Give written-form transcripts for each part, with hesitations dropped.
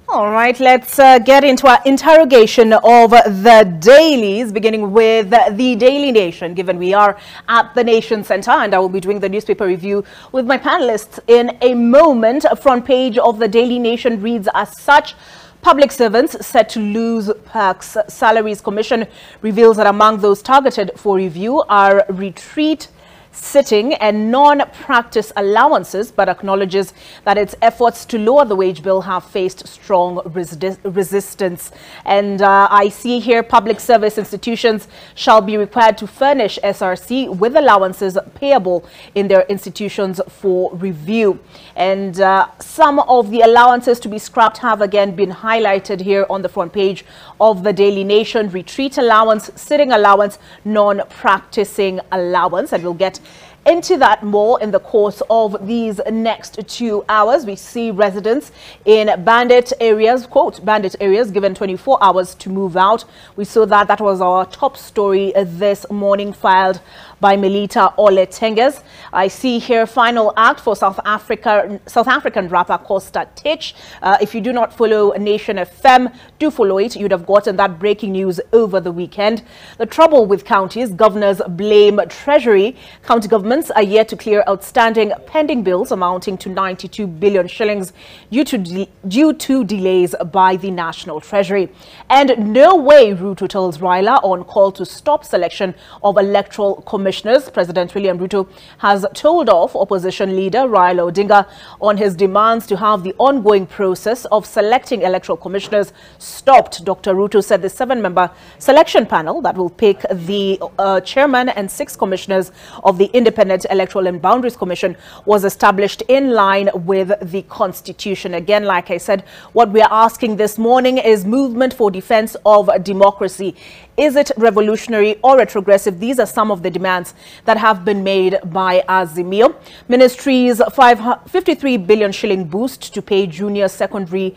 All right, let's get into our interrogation of the dailies, beginning with the Daily Nation, given we are at the Nation Center, and I will be doing the newspaper review with my panelists in a moment. Front page of the Daily Nation reads as such: public servants set to lose perks. Salaries Commission reveals that among those targeted for review are retreat, sitting and non-practice allowances, but acknowledges that its efforts to lower the wage bill have faced strong resistance. And I see here public service institutions shall be required to furnish SRC with allowances payable in their institutions for review. And some of the allowances to be scrapped have again been highlighted here on the front page of the Daily Nation: retreat allowance, sitting allowance, non-practicing allowance. And we'll get into that more in the course of these next 2 hours. We see residents in bandit areas, quote, bandit areas, given 24 hours to move out. We saw that was our top story this morning, filed by Melita Oletenges. I see here final act for South African rapper Costa Titch. If you do not follow Nation FM, do follow it. You'd have gotten that breaking news over the weekend. The trouble with counties: governors blame Treasury. County governments are yet to clear outstanding pending bills amounting to 92 billion shillings due to delays by the National Treasury. And no way, Ruto tells Raila on call to stop selection of electoral commissioners. President William Ruto has told off opposition leader Raila Odinga on his demands to have the ongoing process of selecting electoral commissioners stopped. Dr. Ruto said the 7-member selection panel that will pick the chairman and 6 commissioners of the Independent Electoral and Boundaries Commission was established in line with the Constitution. Again, like I said, what we are asking this morning is movement for defense of democracy. Is it revolutionary or retrogressive? These are some of the demands that have been made by Azimio. Ministry's 53 billion shilling boost to pay junior secondary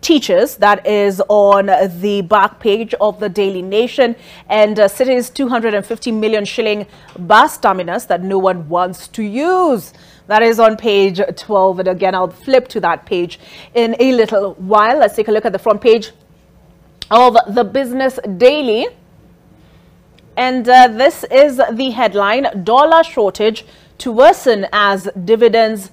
teachers. That is on the back page of the Daily Nation. And city's 250 million shilling bus terminus that no one wants to use. That is on page 12. And again, I'll flip to that page in a little while. Let's take a look at the front page of the Business Daily. And this is the headline: dollar shortage to worsen as dividends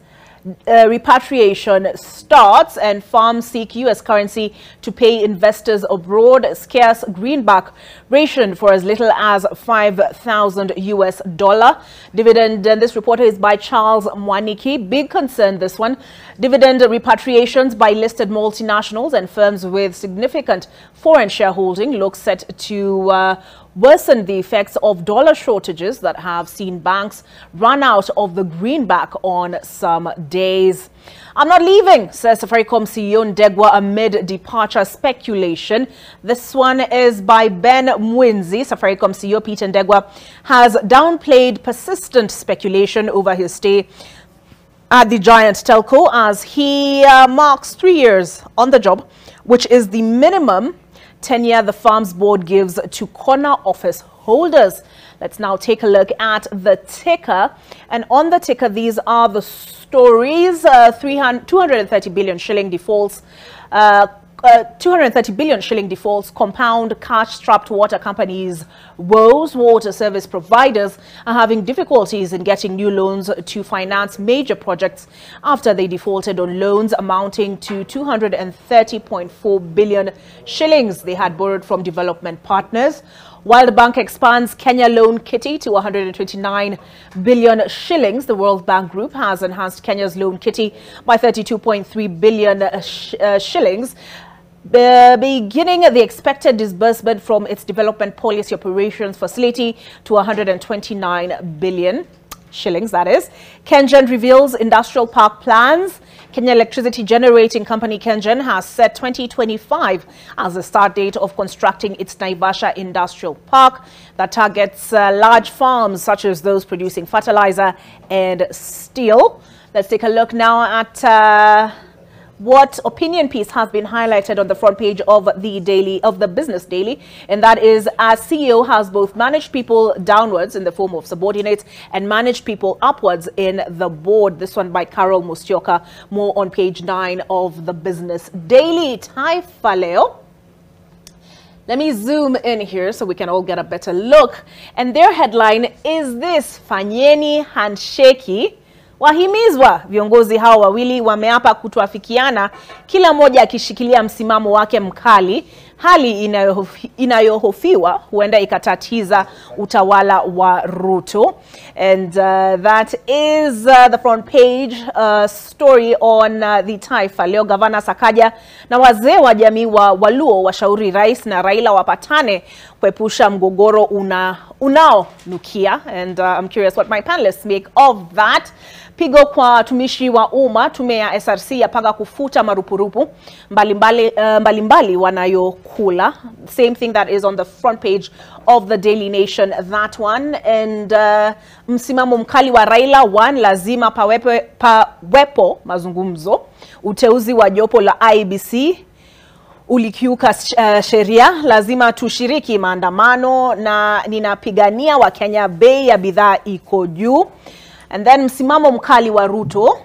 repatriation starts, and farms seek U.S. currency to pay investors abroad. Scarce greenback ration for as little as $5,000 US. Dividend, and this reporter is by Charles Mwaniki. Big concern, this one. Dividend repatriations by listed multinationals and firms with significant foreign shareholding look set to worsen the effects of dollar shortages that have seen banks run out of the greenback on some days. I'm not leaving, says Safaricom CEO Ndegwa amid departure speculation. This one is by Ben Mwinzi. Safaricom CEO Peter Ndegwa has downplayed persistent speculation over his stay at the giant telco as he marks 3 years on the job, which is the minimum tenure the firm's board gives to corner office holders. Let's now take a look at the ticker. And on the ticker, these are the stories. 230 billion shilling defaults. 230 billion shilling defaults compound cash-strapped water companies' woes. Water service providers are having difficulties in getting new loans to finance major projects after they defaulted on loans amounting to 230.4 billion shillings they had borrowed from development partners. While the bank expands Kenya loan kitty to 129 billion shillings, the World Bank Group has enhanced Kenya's loan kitty by 32.3 billion shillings, beginning the expected disbursement from its development policy operations facility to 129 billion shillings, that is. KenGen reveals industrial park plans. Kenya Electricity Generating Company KenGen has set 2025 as the start date of constructing its Naivasha Industrial Park that targets large farms such as those producing fertilizer and steel. Let's take a look now at what opinion piece has been highlighted on the front page of the Business Daily, and that is, as CEO has both managed people downwards in the form of subordinates and managed people upwards in the board. This one by Carol Mustioka, more on page 9 of the Business Daily. Taifa Leo. Let me zoom in here so we can all get a better look. And their headline is this: Fanyeni handshake. Wahimizwa viongozi hao wawili wameapa kutoafikiana, kila mmoja akishikilia msimamo wake mkali, hali inayohofiwa huenda ikatatiza utawala wa Ruto. And that is the front page story on the Taifa Leo. Gavana Sakaja na wazee wa jamii wa Waluo washauri rais na Raila wapatane kuepusha mgogoro unaonukia. And I'm curious what my panelists make of that. Pigo kwa tumishi wa umma. Tume ya SRC yapanga kufuta marupurupu mbalimbali wanayokula. Same thing that is on the front page of the Daily Nation, that one. And msimamo mkali wa Raila, one, lazima pawepo mazungumzo. Uteuzi wa jopo la IBC ulikiuka sheria, lazima tushiriki maandamano, na ninapigania wa Kenya, bei ya bidhaa iko juu. And then msimamo mkali wa Ruto,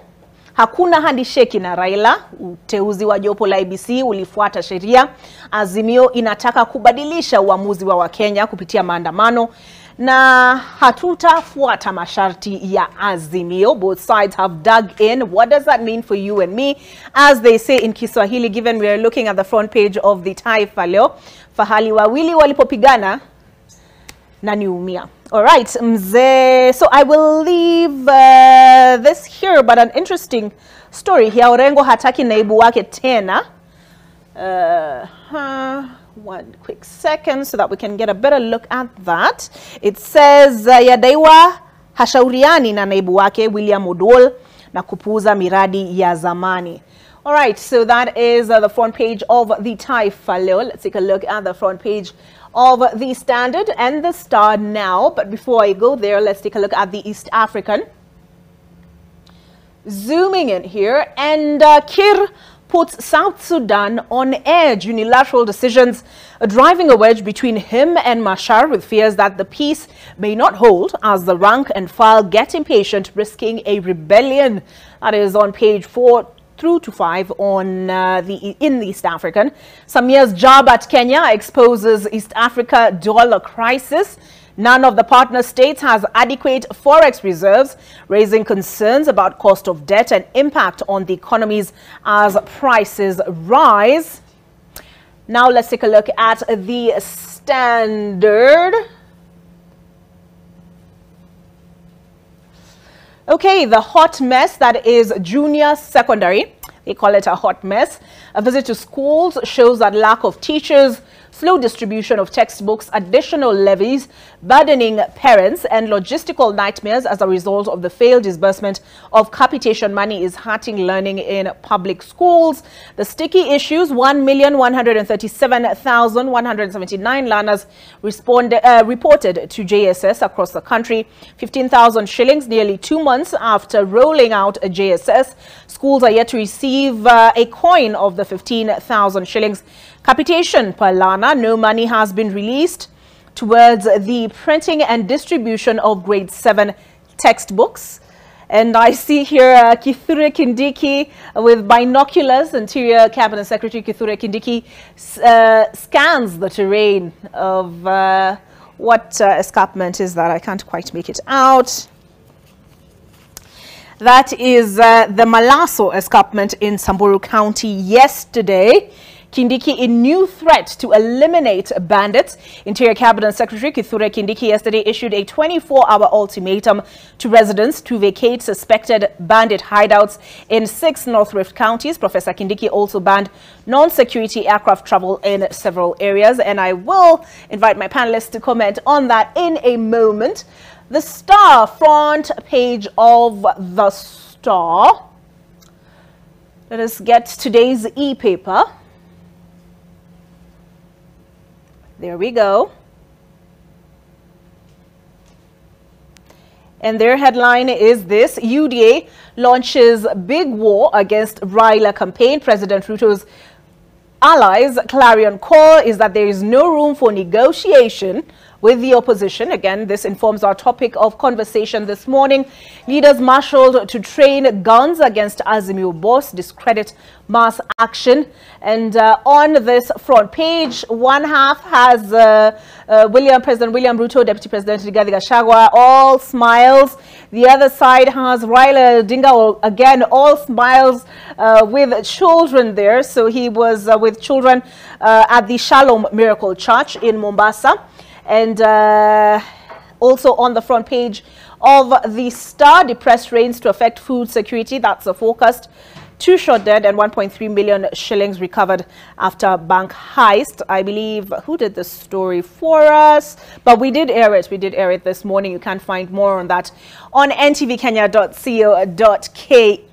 hakuna handisheki na Raila, uteuzi wa jopo la IBC ulifuata sheria, Azimio inataka kubadilisha uamuzi wa Wakenya kupitia maandamano, na hatutafuata masharti ya Azimio. Both sides have dug in. What does that mean for you and me? As they say in Kiswahili, given we are looking at the front page of the Taifa Leo, fahali wawili walipopigana na niumia. All right, mzee. So I will leave this here, but an interesting story here. Orengo hataki naibu wake tena. One quick second so that we can get a better look at that. It says yadaiwa hashauriani na naibu wake William Odol na kupuuza miradi ya zamani. All right, so that is the front page of the Taifa Leo. Let's take a look at the front page of the Standard and the Star now. But before I go there, let's take a look at the East African. Zooming in here, and Kir puts South Sudan on edge. Unilateral decisions driving a wedge between him and Machar, with fears that the peace may not hold as the rank and file get impatient, risking a rebellion. That is on page 4 through to 5 on in the East African. Samir's job at Kenya exposes East Africa dollar crisis. None of the partner states has adequate forex reserves, raising concerns about cost of debt and impact on the economies as prices rise. Now let's take a look at the Standard. Okay, the hot mess that is junior secondary. They call it a hot mess. A visit to schools shows that lack of teachers, slow distribution of textbooks, additional levies burdening parents, and logistical nightmares as a result of the failed disbursement of capitation money is hurting learning in public schools. The sticky issues: 1,137,179 learners reported to JSS across the country. 15,000 shillings nearly 2 months after rolling out a JSS. Schools are yet to receive a coin of the 15,000 shillings. Capitation per learner, no money has been released towards the printing and distribution of grade 7 textbooks. And I see here Kithure Kindiki with binoculars. Interior Cabinet Secretary Kithure Kindiki scans the terrain of what escarpment is that? I can't quite make it out. That is the Malaso escarpment in Samburu County yesterday. Kindiki in new threat to eliminate bandits. Interior Cabinet Secretary Kithure Kindiki yesterday issued a 24-hour ultimatum to residents to vacate suspected bandit hideouts in 6 North Rift counties. Professor Kindiki also banned non-security aircraft travel in several areas, and I will invite my panelists to comment on that in a moment. The Star, front page of the Star. Let us get today's e-paper. There we go. And their headline is this: UDA launches big war against Raila campaign. President Ruto's allies' clarion call is that there is no room for negotiation with the opposition. Again, this informs our topic of conversation this morning. Leaders marshaled to train guns against Azimio boss, discredit mass action. And on this front page, one half has President William Ruto, Deputy President Rigathi Gachagua, all smiles. The other side has Raila Odinga, again, all smiles, with children there. So he was with children at the Shalom Miracle Church in Mombasa. And also on the front page of the Star, depressed rains to affect food security. That's a forecast. 2 shot dead and 1.3 million shillings recovered after bank heist. I believe, who did the story for us? But we did air it. We did air it this morning. You can find more on that on ntvkenya.co.ke.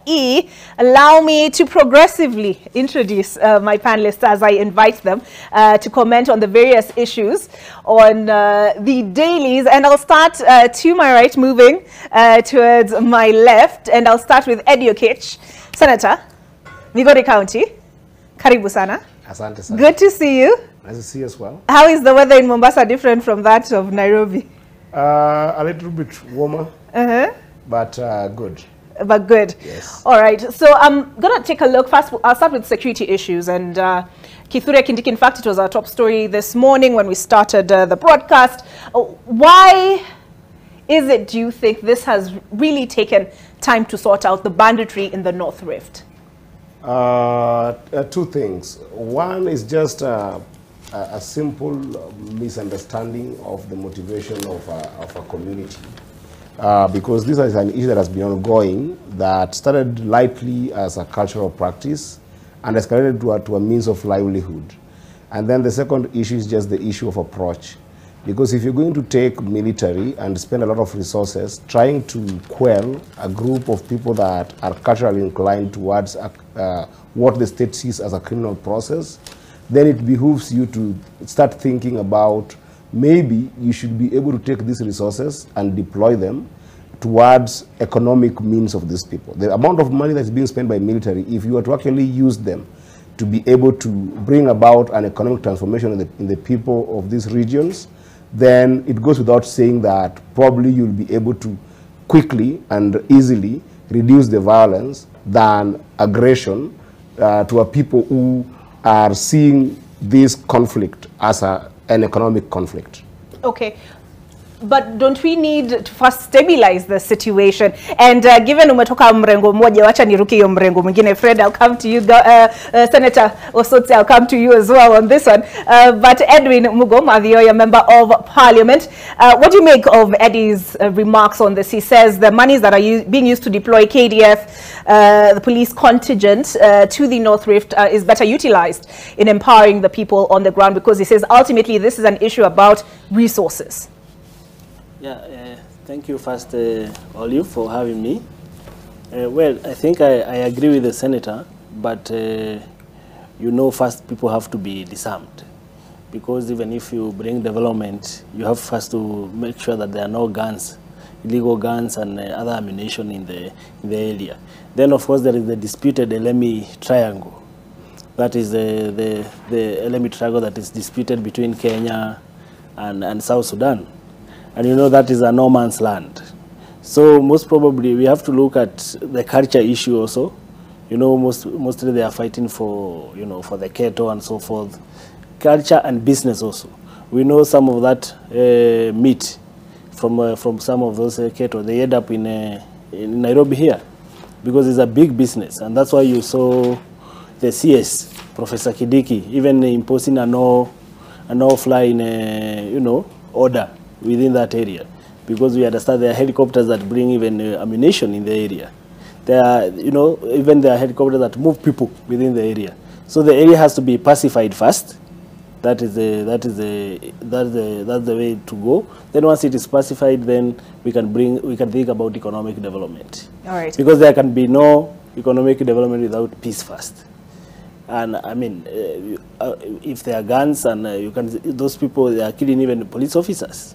Allow me to progressively introduce my panelists as I invite them to comment on the various issues on the dailies. And I'll start to my right, moving towards my left. And I'll start with Eddie Okech, Senator, Migori County. Karibu sana. Asante sana. Good to see you. Nice to see you as well. How is the weather in Mombasa different from that of Nairobi? A little bit warmer, but good. But good. Yes. All right. So I'm going to take a look. First, I'll start with security issues. And Kithure Kindiki, in fact, it was our top story this morning when we started the broadcast. Why is it, do you think, this has really taken time to sort out the banditry in the North Rift? 2 things. One is just a simple misunderstanding of the motivation of a community. Because this is an issue that has been ongoing, that started lightly as a cultural practice and escalated to a means of livelihood. And then the second issue is just the issue of approach. Because if you're going to take military and spend a lot of resources trying to quell a group of people that are culturally inclined towards what the state sees as a criminal process, then it behooves you to start thinking about maybe you should be able to take these resources and deploy them towards economic means of these people. The amount of money that's being spent by military, if you were to actually use them to be able to bring about an economic transformation in the people of these regions, then it goes without saying that probably you'll be able to quickly and easily reduce the violence than aggression to a people who are seeing this conflict as an economic conflict. Okay. But don't we need to first stabilize the situation? And given umetoka mrengo mmoja, wacha niruke hiyo mrengo mwingine. Fred, I'll come to you. Senator Osotsi, I'll come to you as well on this one. But Edwin Mugo, Member of Parliament, what do you make of Eddie's remarks on this? He says the monies that are being used to deploy KDF, the police contingent to the North Rift is better utilized in empowering the people on the ground, because he says ultimately this is an issue about resources. Yeah, thank you first, Olive, for having me. Well, I think I agree with the senator, but you know, first people have to be disarmed, because even if you bring development, you have first to make sure that there are no guns, illegal guns and other ammunition in the area. Then, of course, there is the disputed Elemi Triangle. That is the Elemi Triangle that is disputed between Kenya and South Sudan. And you know that is a no man's land. So most probably we have to look at the culture issue also. You know, mostly they are fighting for, you know, for the cattle and so forth. Culture and business also. We know some of that meat from some of those cattle, they end up in Nairobi here, because it's a big business. And that's why you saw the CS, Professor Kindiki, even imposing a no-fly you know, order within that area, because we understand there are helicopters that bring even ammunition in the area. There are, you know, even there are helicopters that move people within the area. So the area has to be pacified first. That's the way to go. Then once it is pacified, then we can think about economic development. All right. Because there can be no economic development without peace first. And I mean, if there are guns and those people, they are killing even police officers.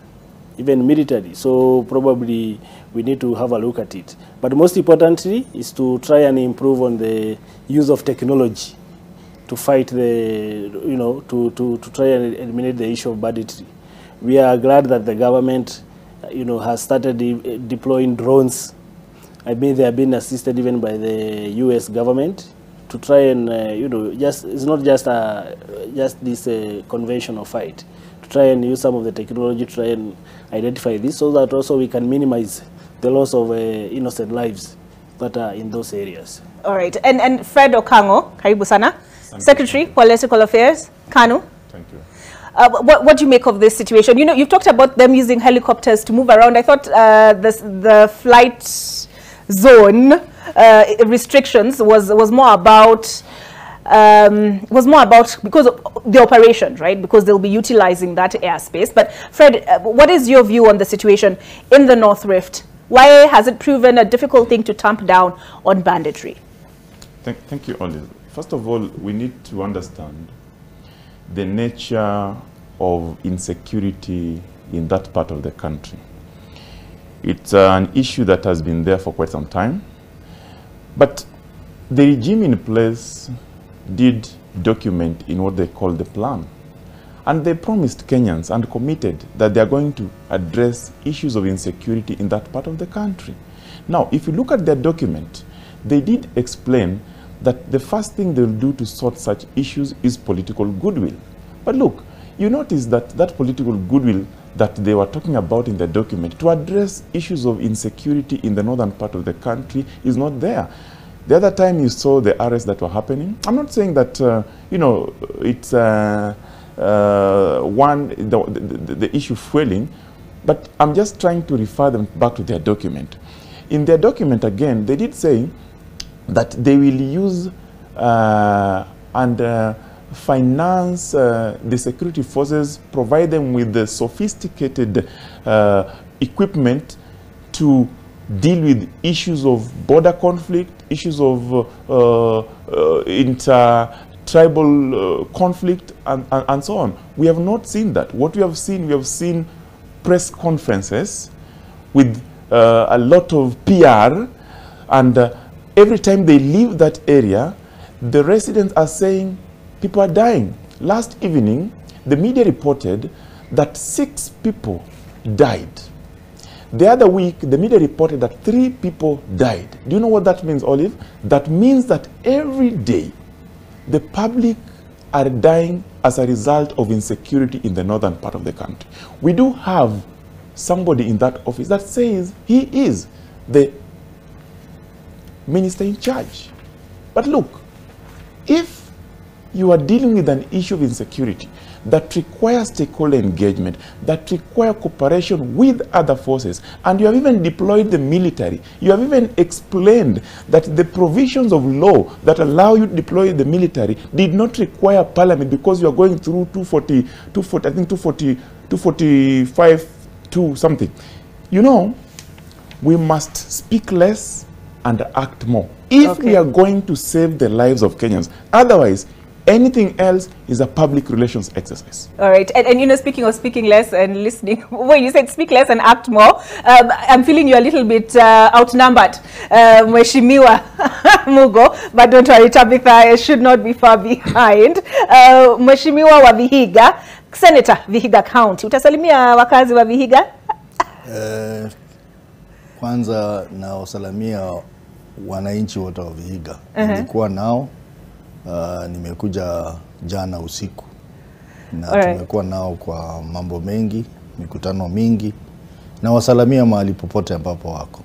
even military. So probably we need to have a look at it. But most importantly is to try and improve on the use of technology to fight the, to try and eliminate the issue of banditry. We are glad that the government, has started deploying drones. I mean, they have been assisted even by the U.S. government to try and, it's not just this conventional fight. To try and use some of the technology to try and identify this so that also we can minimize the loss of innocent lives that are in those areas. All right. And Fred Okango, karibu sana. Secretary, Political Affairs, KANU. Thank you. What do you make of this situation? You've talked about them using helicopters to move around. I thought the flight zone restrictions was more about because of the operation, right? Because they'll be utilizing that airspace. But Fred, what is your view on the situation in the North Rift? Why has it proven a difficult thing to tamp down on banditry? Thank you, Olive. First of all, we need to understand the nature of insecurity in that part of the country. It's an issue that has been there for quite some time, but the regime in place did document in what they call the plan. And they promised Kenyans and committed that they are going to address issues of insecurity in that part of the country. Now, if you look at their document, they did explain that the first thing they'll do to sort such issues is political goodwill. But look, you notice that that political goodwill that they were talking about in the document to address issues of insecurity in the northern part of the country is not there. The other time you saw the arrests that were happening, I'm not saying that, it's the issue fueling, but I'm just trying to refer them back to their document. In their document, again, they did say that they will use and finance the security forces, provide them with the sophisticated equipment to deal with issues of border conflict, issues of inter-tribal conflict, and so on. We have not seen that. What we have seen press conferences with a lot of PR, and every time they leave that area, the residents are saying people are dying. Last evening, the media reported that 6 people died. The other week, the media reported that 3 people died. Do you know what that means, Olive? That means that every day, the public are dying as a result of insecurity in the northern part of the country. We do have somebody in that office that says he is the minister in charge. But look, if you are dealing with an issue of insecurity that requires stakeholder engagement, that require cooperation with other forces, and you have even deployed the military, you have even explained that the provisions of law that allow you to deploy the military did not require parliament because you are going through 245 to something. We must speak less and act more if we are going to save the lives of Kenyans. Otherwise, anything else is a public relations exercise. All right. And speaking of speaking less and listening, when you said speak less and act more, I'm feeling you're a little bit outnumbered, Mheshimiwa Mugo, but don't worry, Tabitha should not be far behind. Mheshimiwa wa Vihiga, Senator Vihiga County, utasalimia wakazi wa Vihiga? Kwanza na usalamia wananchi wote wa Vihiga. Nilikuwa nao, nimekuja jana usiku na tumekuwa nao kwa mambo mengi, mikutano mingi, na wasalamia mahali popote ambapo wako.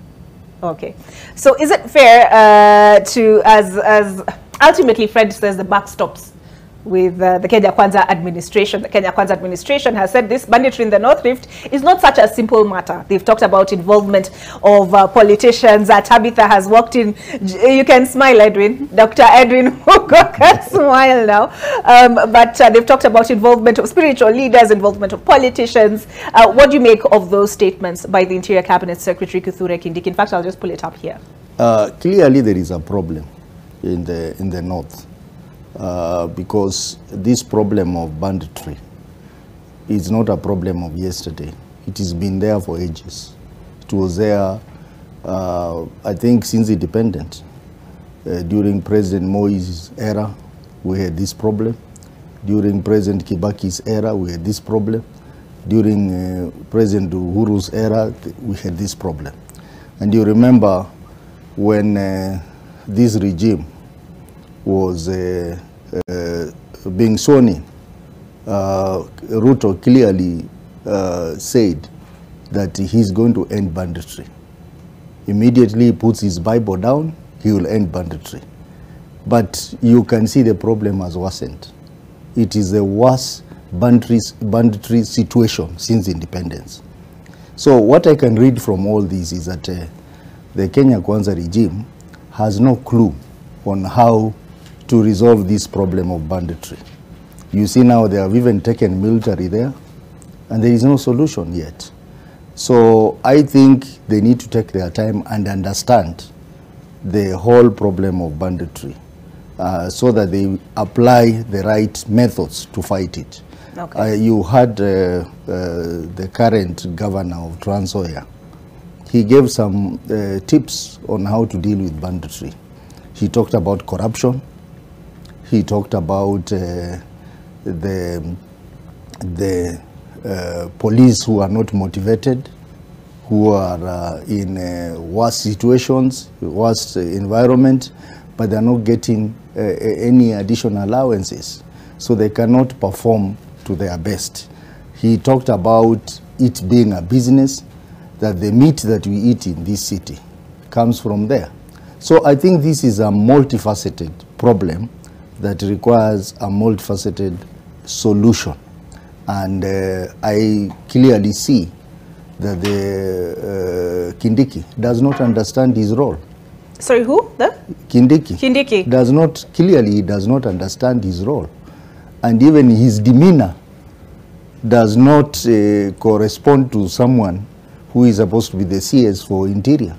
Okay. So is it fair to, as ultimately Fred says, the buck stops with the Kenya Kwanza administration. The Kenya Kwanza administration has said this banditry in the North Rift is not such a simple matter. They've talked about involvement of politicians. Tabitha has walked in. You can smile, Edwin. Dr. Edwin Mugo can smile now. But they've talked about involvement of spiritual leaders, involvement of politicians. What do you make of those statements by the Interior Cabinet Secretary Kithure Kindiki? In fact, I'll just pull it up here. Clearly, there is a problem in the North. Because this problem of banditry is not a problem of yesterday. It has been there for ages. It was there, I think, since independence. During President Moi's era, we had this problem. During President Kibaki's era, we had this problem. During President Uhuru's era, we had this problem. And you remember when this regime was being sworn in, Ruto clearly said that he's going to end banditry. Immediately he puts his Bible down, he will end banditry. But you can see the problem has worsened. It is the worst banditry situation since independence. So what I can read from all this is that the Kenya Kwanza regime has no clue on how to resolve this problem of banditry. You see now they have even taken military there, and there is no solution yet. So I think they need to take their time and understand the whole problem of banditry so that they apply the right methods to fight it. Okay. You had the current governor of Trans Nzoia. He gave some tips on how to deal with banditry. He talked about corruption. He talked about the police who are not motivated, who are in worse situations, worse environment, but they're not getting any additional allowances, so they cannot perform to their best. He talked about it being a business, that the meat that we eat in this city comes from there. So I think this is a multifaceted problem that requires a multifaceted solution. And I clearly see that the Kindiki does not understand his role. Sorry, who? The? Kindiki. Kindiki. Clearly does not understand his role. And even his demeanor does not correspond to someone who is supposed to be the CS for Interior.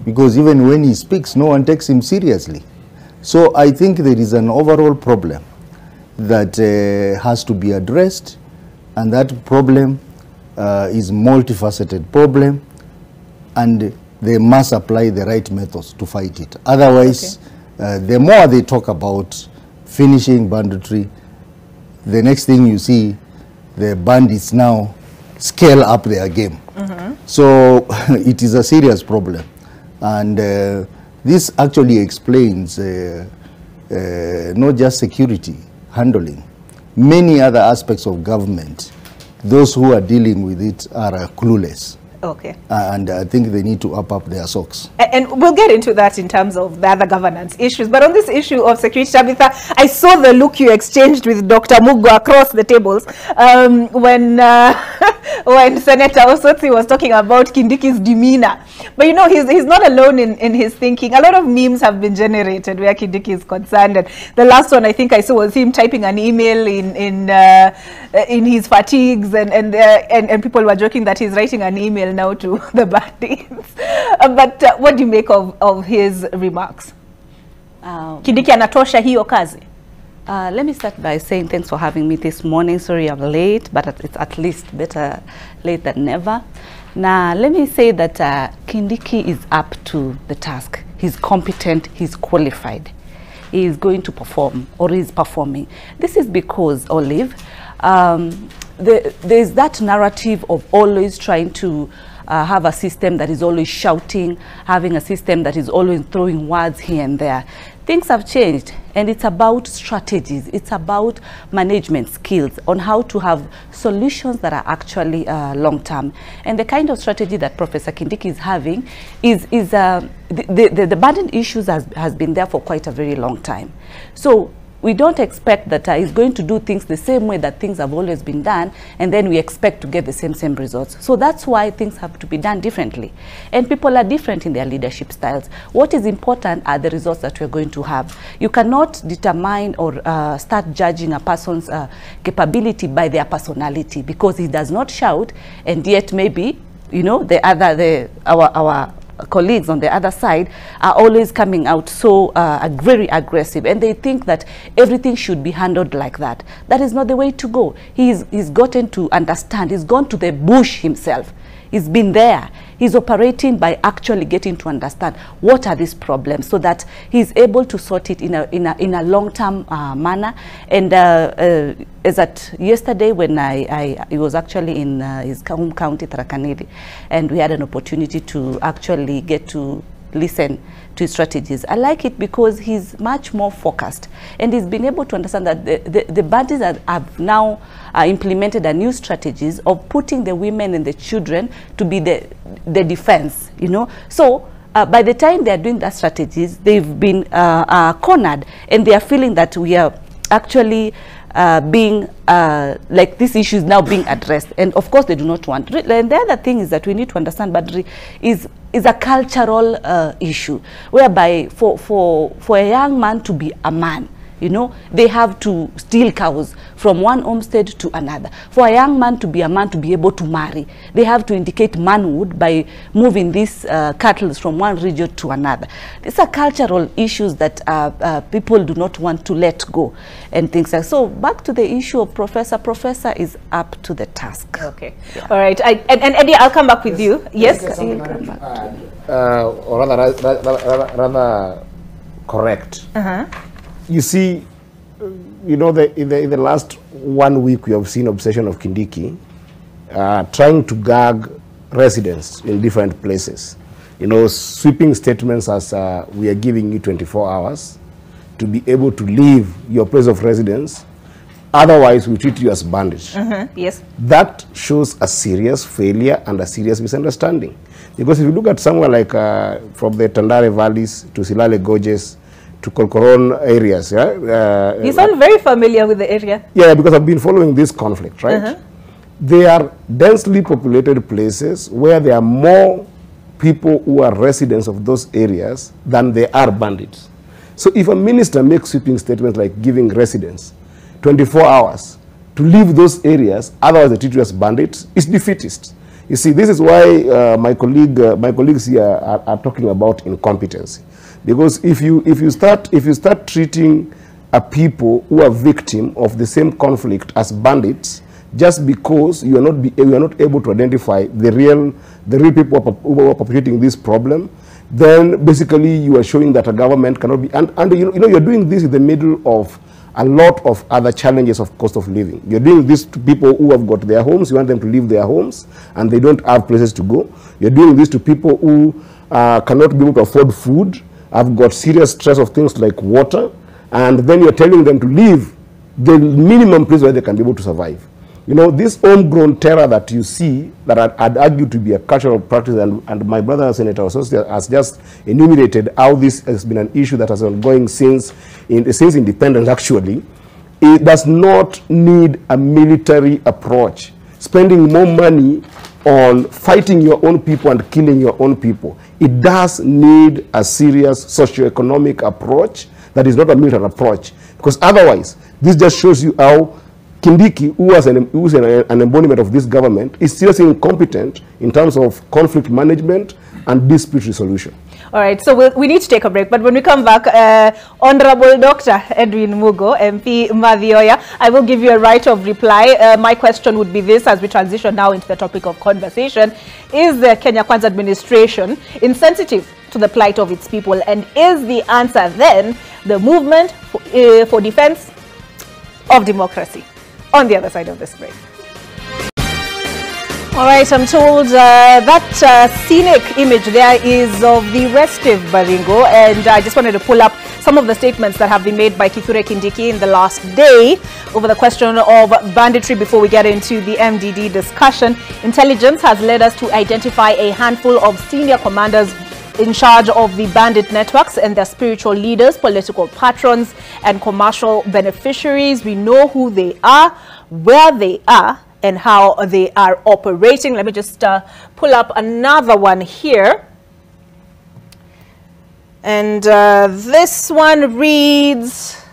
Because even when he speaks, no one takes him seriously. So I think there is an overall problem that has to be addressed, and that problem is multifaceted problem, and they must apply the right methods to fight it. Otherwise, the more they talk about finishing banditry, the next thing you see, the bandits now scale up their game. So it is a serious problem. And this actually explains not just security handling, many other aspects of government. Those who are dealing with it are clueless. Okay. And I think they need to up their socks. And we'll get into that in terms of the other governance issues. But on this issue of security, Tabitha, I saw the look you exchanged with Dr. Mugo across the tables when Senator Osotsi was talking about Kindiki's demeanor. But you know, he's not alone in his thinking. A lot of memes have been generated where Kindiki is concerned. And the last one I think I saw was him typing an email in his fatigues, and people were joking that he's writing an email now to the bandits. But what do you make of his remarks? Kindiki anatosha hiyo kazi? Let me start by saying thanks for having me this morning. Sorry I'm late, but it's at least better late than never. Now, let me say that Kindiki is up to the task. He's competent, he's qualified. He is going to perform, or is performing. This is because, Olive, there's that narrative of always trying to have a system that is always shouting, having a system that is always throwing words here and there. Things have changed, and it's about strategies. It's about management skills on how to have solutions that are actually long-term. And the kind of strategy that Professor Kindiki is having is the burden issues has been there for quite a very long time. So we don't expect that he's going to do things the same way that things have always been done, and then we expect to get the same results. So that's why things have to be done differently. And people are different in their leadership styles. What is important are the results that we're going to have. You cannot determine or start judging a person's capability by their personality, because he does not shout, and yet maybe, you know, our colleagues on the other side are always coming out so very aggressive, and they think that everything should be handled like that. That is not the way to go. He's gotten to understand. He's gone to the bush himself. He's been there. He's operating by actually getting to understand what are these problems, so that he's able to sort it in a long-term manner. And as at yesterday, when he was actually in his home county, Tharaka Nithi, and we had an opportunity to actually get to listen to his strategies. I like it because he's much more focused, and he's been able to understand that the bandits have now implemented a new strategies of putting the women and the children to be the defense, you know. So by the time they are doing that strategies, they've been cornered, and they are feeling that we are actually being like this issue is now being addressed, and of course they do not want. And the other thing is that we need to understand Badri is a cultural issue, whereby for a young man to be a man, you know, they have to steal cows from one homestead to another. For a young man to be a man, to be able to marry, they have to indicate manhood by moving these cattle from one region to another. These are cultural issues that people do not want to let go, and things like so. Back to the issue of Professor. Professor is up to the task. Okay, yeah. All right. And Eddie, I'll come back with you. Yes. Or rather correct. You see, you know, in the last 1 week, we have seen obsession of Kindiki trying to gag residents in different places. You know, sweeping statements as we are giving you 24 hours to be able to leave your place of residence. Otherwise, we treat you as bandits. Yes. That shows a serious failure and a serious misunderstanding. Because if you look at somewhere like from the Tandare valleys to Silale Gorges, to Kolkoron areas. Yeah? You sound very familiar with the area. Yeah, because I've been following this conflict, right? They are densely populated places where there are more people who are residents of those areas than there are bandits. So if a minister makes sweeping statements like giving residents 24 hours to leave those areas, otherwise they treat you as bandits, it's defeatist. You see, this is why my colleagues here are talking about incompetency. Because if you start treating a people who are victim of the same conflict as bandits, just because you are not able to identify the real people who are perpetrating this problem, then basically you are showing that a government cannot be. And you know you're doing this in the middle of a lot of other challenges of cost of living. You're doing this to people who have got their homes. You want them to leave their homes and they don't have places to go. You're doing this to people who cannot be able to afford food. I've got serious stress of things like water, and then you're telling them to leave the minimum place where they can be able to survive. You know, this homegrown terror that you see, that I'd argue to be a cultural practice, and my brother Senator has just enumerated how this has been an issue that has been ongoing since independence actually. It does not need a military approach. Spending more money on fighting your own people and killing your own people. It does need a serious socio-economic approach that is not a military approach. Because otherwise, this just shows you how Kindiki, who is an embodiment of this government, is seriously incompetent in terms of conflict management and dispute resolution. All right, so we need to take a break, but when we come back, Honorable Dr. Edwin Mugo, MP Mathioya, I will give you a right of reply. My question would be this, as we transition now into the topic of conversation: is the Kenya Kwanza administration insensitive to the plight of its people, and is the answer then the movement for defense of democracy? On the other side of this break. All right, I'm told that scenic image there is of the restive Baringo, and I just wanted to pull up some of the statements that have been made by Kithure Kindiki in the last day over the question of banditry before we get into the MDD discussion. Intelligence has led us to identify a handful of senior commanders in charge of the bandit networks and their spiritual leaders, political patrons, and commercial beneficiaries. We know who they are, where they are, and how they are operating. Let me just pull up another one here. And this one reads,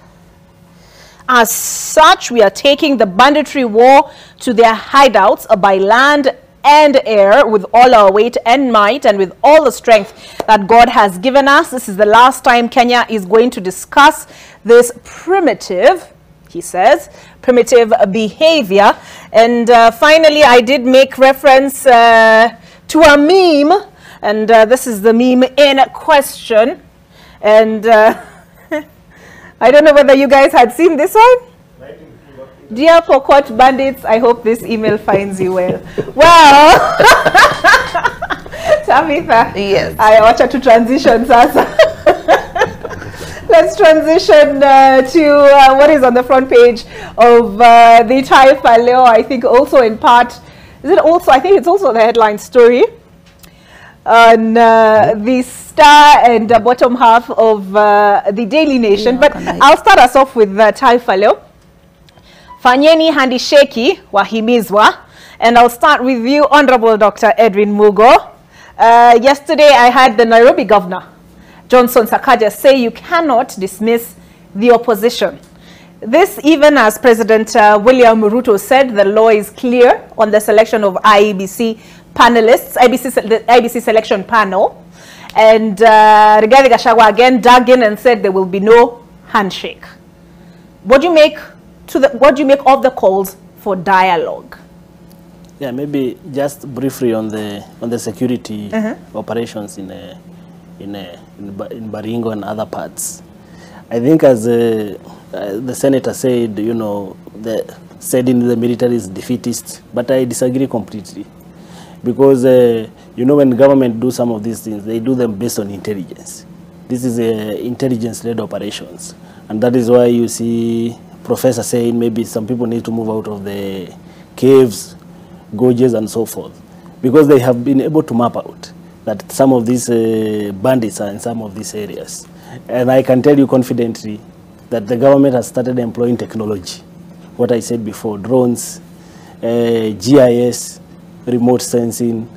as such, we are taking the banditry war to their hideouts by land and air with all our weight and might and with all the strength that God has given us. This is the last time Kenya is going to discuss this primitive, he says, primitive behavior. And finally, I did make reference to a meme, and this is the meme in question. And I don't know whether you guys had seen this one. Dear Pokot Bandits, I hope this email finds you well. Well, Tabitha, yes. I want you to transition, Sasa. Let's transition to what is on the front page of the Taifa Leo. I think also in part, is it also, I think it's also the headline story on the Star and the bottom half of the Daily Nation. But I'll start us off with Taifa Leo. Fanyeni handisheki wahimizwa. And I'll start with you, Honorable Dr. Edwin Mugo. Yesterday I had the Nairobi Governor, Johnson Sakaja, say you cannot dismiss the opposition. This, even as President William Ruto said, the law is clear on the selection of IEBC panelists, the IEBC selection panel. And Rigathi Gachagua again dug in and said there will be no handshake. What do you make of the calls for dialogue? Yeah, maybe just briefly on the security operations in Baringo and other parts. I think as the senator said, you know, said in the military is defeatist, but I disagree completely. Because, you know, when government do some of these things, they do them based on intelligence. This is intelligence-led operations. And that is why you see Professor saying maybe some people need to move out of the caves, gorges, and so forth. Because they have been able to map out that some of these bandits are in some of these areas. And I can tell you confidently that the government has started employing technology. What I said before, drones, GIS, remote sensing,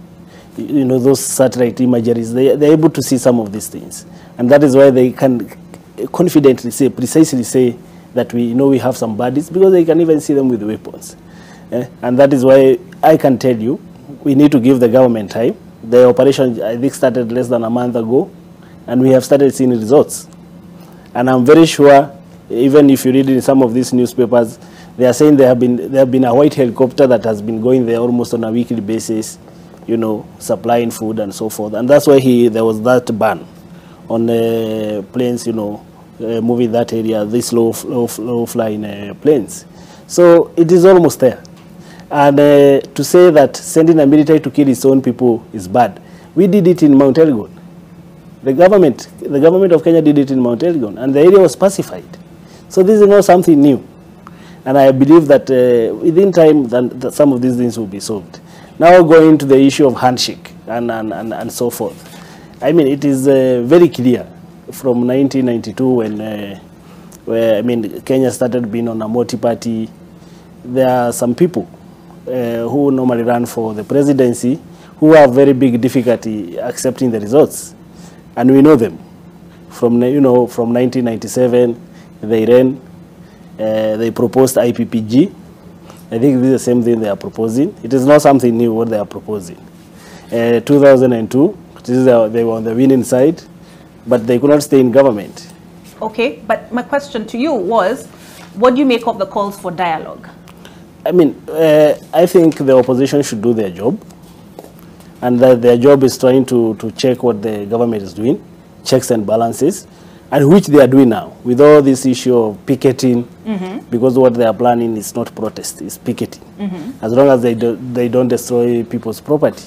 you know, those satellite imageries, they're able to see some of these things. And that is why they can confidently say, precisely say, that we know we have some bandits, because they can even see them with weapons. And that is why I can tell you, we need to give the government time. The operation, I think, started less than a month ago, and we have started seeing results. And I'm very sure, even if you read in some of these newspapers, they are saying there have been a white helicopter that has been going there almost on a weekly basis, you know, supplying food and so forth. And that's why there was that ban on planes, you know, moving that area, these low-flying planes. So it is almost there. And to say that sending a military to kill its own people is bad. We did it in Mount Elgon. The government of Kenya did it in Mount Elgon, and the area was pacified. So this is not something new. And I believe that within time, that some of these things will be solved. Now going to the issue of handshake and so forth. I mean, it is very clear from 1992 when Kenya started being on a multi-party. There are some people who normally run for the presidency who have very big difficulty accepting the results, and we know them. From 1997, they ran. They proposed IPPG. I think this is the same thing they are proposing. It is not something new what they are proposing. 2002, they were on the winning side, but they could not stay in government. Okay, but my question to you was, what do you make of the calls for dialogue? I mean, I think the opposition should do their job, and that their job is trying to check what the government is doing, checks and balances, and which they are doing now, with all this issue of picketing, because what they are planning is not protest, it's picketing. As long as they don't destroy people's property.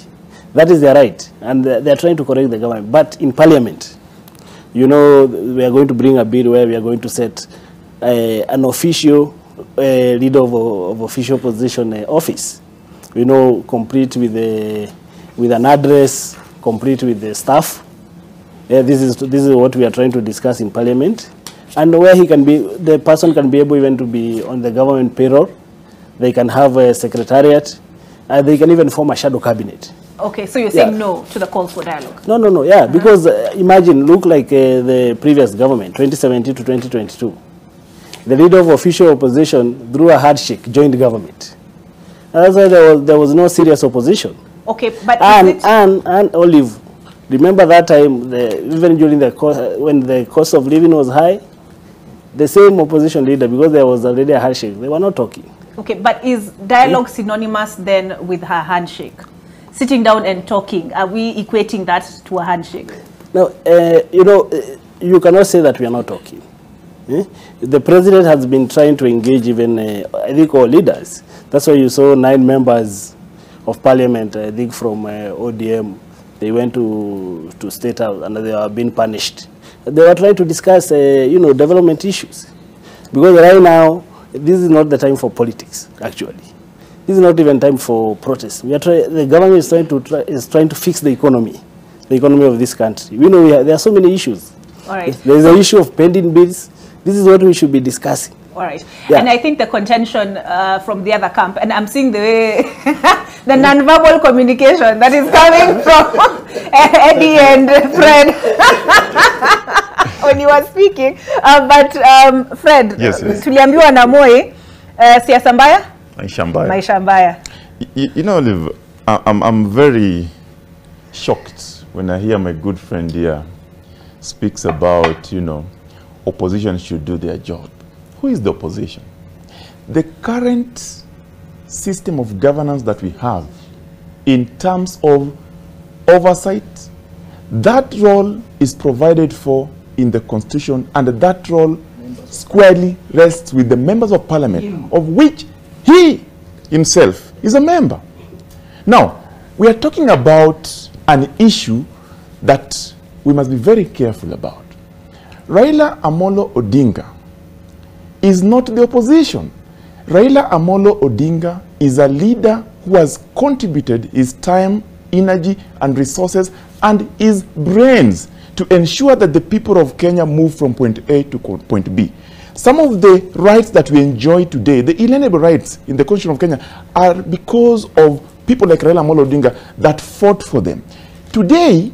That is their right, and they are trying to correct the government. But in parliament, you know, we are going to bring a bill where we are going to set an official leader of official position office, you know, complete with an address, complete with the staff. This is what we are trying to discuss in parliament, and where the person can be able even to be on the government payroll. They can have a secretariat, and they can even form a shadow cabinet. Okay, so you're saying no to the calls for dialogue? No, yeah, because imagine, look like the previous government, 2017 to 2022. The leader of official opposition, through a handshake, joined government. And that's why there was no serious opposition. Okay, but and Olive, remember that time, even during the when the cost of living was high, the same opposition leader, because there was already a handshake, they were not talking. Okay, but is dialogue synonymous then with her handshake? Sitting down and talking, are we equating that to a handshake? No, you know, you cannot say that we are not talking. The president has been trying to engage even, I think, all leaders. That's why you saw 9 members of parliament, I think, from ODM. They went to State House and they are being punished. They were trying to discuss, you know, development issues. Because right now, this is not the time for politics, actually. This is not even time for protest. We are the government is trying to fix the economy of this country. We know there are so many issues. All right. There is an issue of pending bills. This is what we should be discussing. All right. Yeah. And I think the contention from the other camp, and I'm seeing the way, the non-verbal communication that is coming from Eddie and Fred when you were speaking. But Fred, yes. tuliambiwa na Moi, siasa mbaya? Maisha mbaya. You know, Olive, I'm very shocked when I hear my good friend here speaks about, you know, opposition should do their job. Who is the opposition? The current system of governance that we have in terms of oversight, that role is provided for in the Constitution, and that role squarely rests with the members of parliament, of which he himself is a member. Now, we are talking about an issue that we must be very careful about. Raila Amolo Odinga is not the opposition. Raila Amolo Odinga is a leader who has contributed his time, energy, and resources and his brains to ensure that the people of Kenya move from point A to point B. Some of the rights that we enjoy today, the inalienable rights in the Constitution of Kenya, are because of people like Raila Amolo Odinga that fought for them. Today,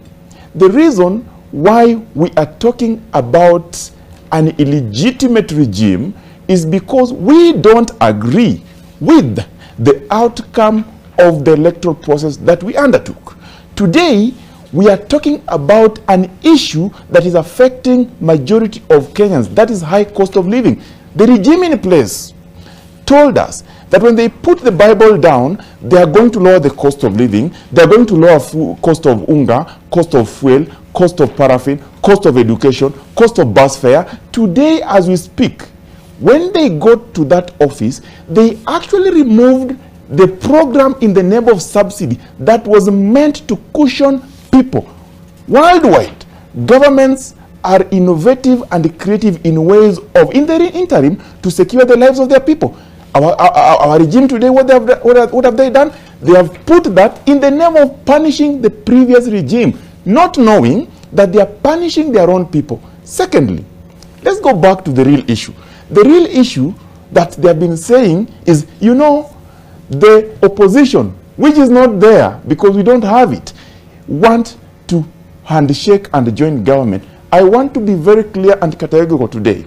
the reason why we are talking about an illegitimate regime is because we don't agree with the outcome of the electoral process that we undertook. Today, we are talking about an issue that is affecting majority of Kenyans, that is high cost of living. The regime in place told us that when they put the Bible down, they are going to lower the cost of living, they are going to lower cost of unga, cost of fuel, cost of paraffin, cost of education, cost of bus fare. Today, as we speak, when they got to that office, they actually removed the program in the name of subsidy that was meant to cushion people. Worldwide, governments are innovative and creative in ways of, in the interim, to secure the lives of their people. Our regime today, what have they done? They have put that in the name of punishing the previous regime, not knowing that they are punishing their own people. Secondly, let's go back to the real issue. The real issue that they have been saying is, you know, the opposition, which is not there because we don't have it, want to handshake and join government. I want to be very clear and categorical today.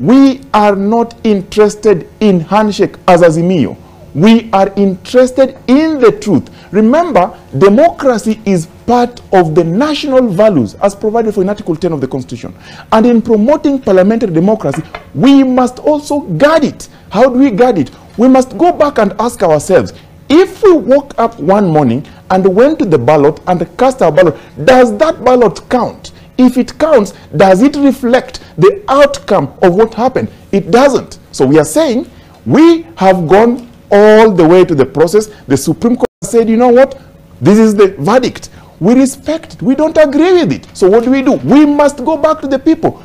We are not interested in handshake as Azimio. We are interested in the truth. Remember, democracy is part of the national values as provided for in Article 10 of the Constitution. And in promoting parliamentary democracy, we must also guard it. How do we guard it? We must go back and ask ourselves, if we woke up one morning and went to the ballot and cast our ballot, does that ballot count? If it counts, does it reflect the outcome of what happened? It doesn't. So we are saying we have gone all the way to the process. The Supreme Court said, you know what? This is the verdict. We respect it. We don't agree with it. So what do? We must go back to the people.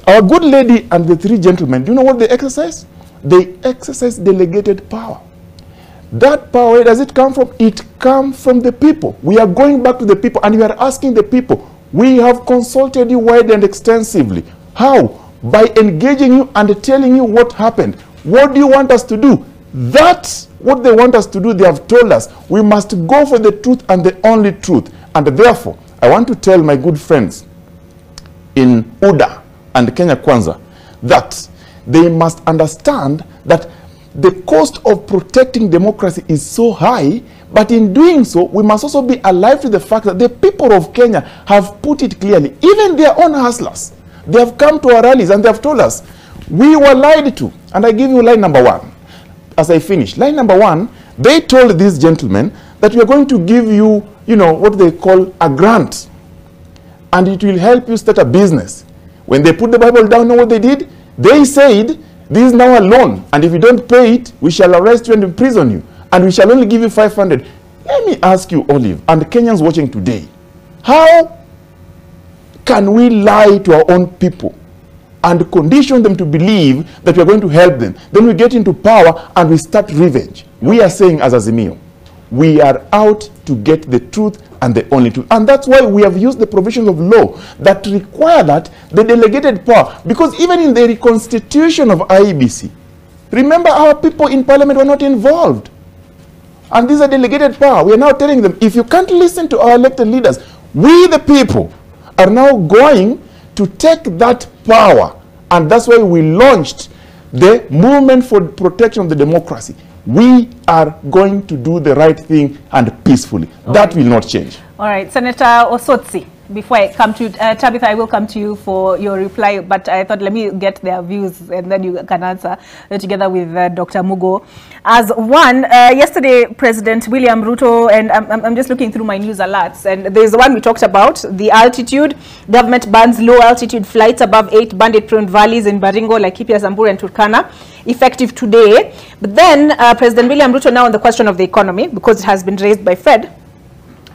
Our good lady and the 3 gentlemen, do you know what they exercise? They exercise delegated power. That power, where does it come from? It comes from the people. We are going back to the people and we are asking the people. We have consulted you widely and extensively. How? By engaging you and telling you what happened. What do you want us to do? That's what they want us to do. They have told us we must go for the truth and the only truth. And therefore, I want to tell my good friends in UDA and Kenya Kwanza that they must understand that the cost of protecting democracy is so high, but in doing so, we must also be alive to the fact that the people of Kenya have put it clearly. Even their own hustlers, they have come to our rallies and they have told us, we were lied to. And I give you line number one. As I finish, line number one, they told these gentlemen that we are going to give you, what they call a grant, and it will help you start a business. When they put the Bible down, know what they did? They said, this is now a loan, and if you don't pay it, we shall arrest you and imprison you, and we shall only give you 500. Let me ask you, Olive, and Kenyans watching today, how can we lie to our own people and condition them to believe that we are going to help them? Then we get into power and we start revenge. We are saying as Azimio, we are out to get the truth and the only truth. And that's why we have used the provisions of law that require that the delegated power, because even in the reconstitution of IEBC, remember our people in parliament were not involved. And these are delegated power. We are now telling them, if you can't listen to our elected leaders, we the people are now going to take that power. And that's why we launched the movement for protection of the democracy. We are going to do the right thing and peacefully. That will not change. All right, Senator Osotsi, before I come to Tabitha, I will come to you for your reply, but I thought let me get their views and then you can answer together with Dr. Mugo. As one, yesterday President William Ruto, and I'm just looking through my news alerts, and there's one we talked about, the altitude. Government bans low altitude flights above 8 bandit-prone valleys in Baringo, Laikipia, Samburu and Turkana, effective today. But then President William Ruto now on the question of the economy, because it has been raised by Fred.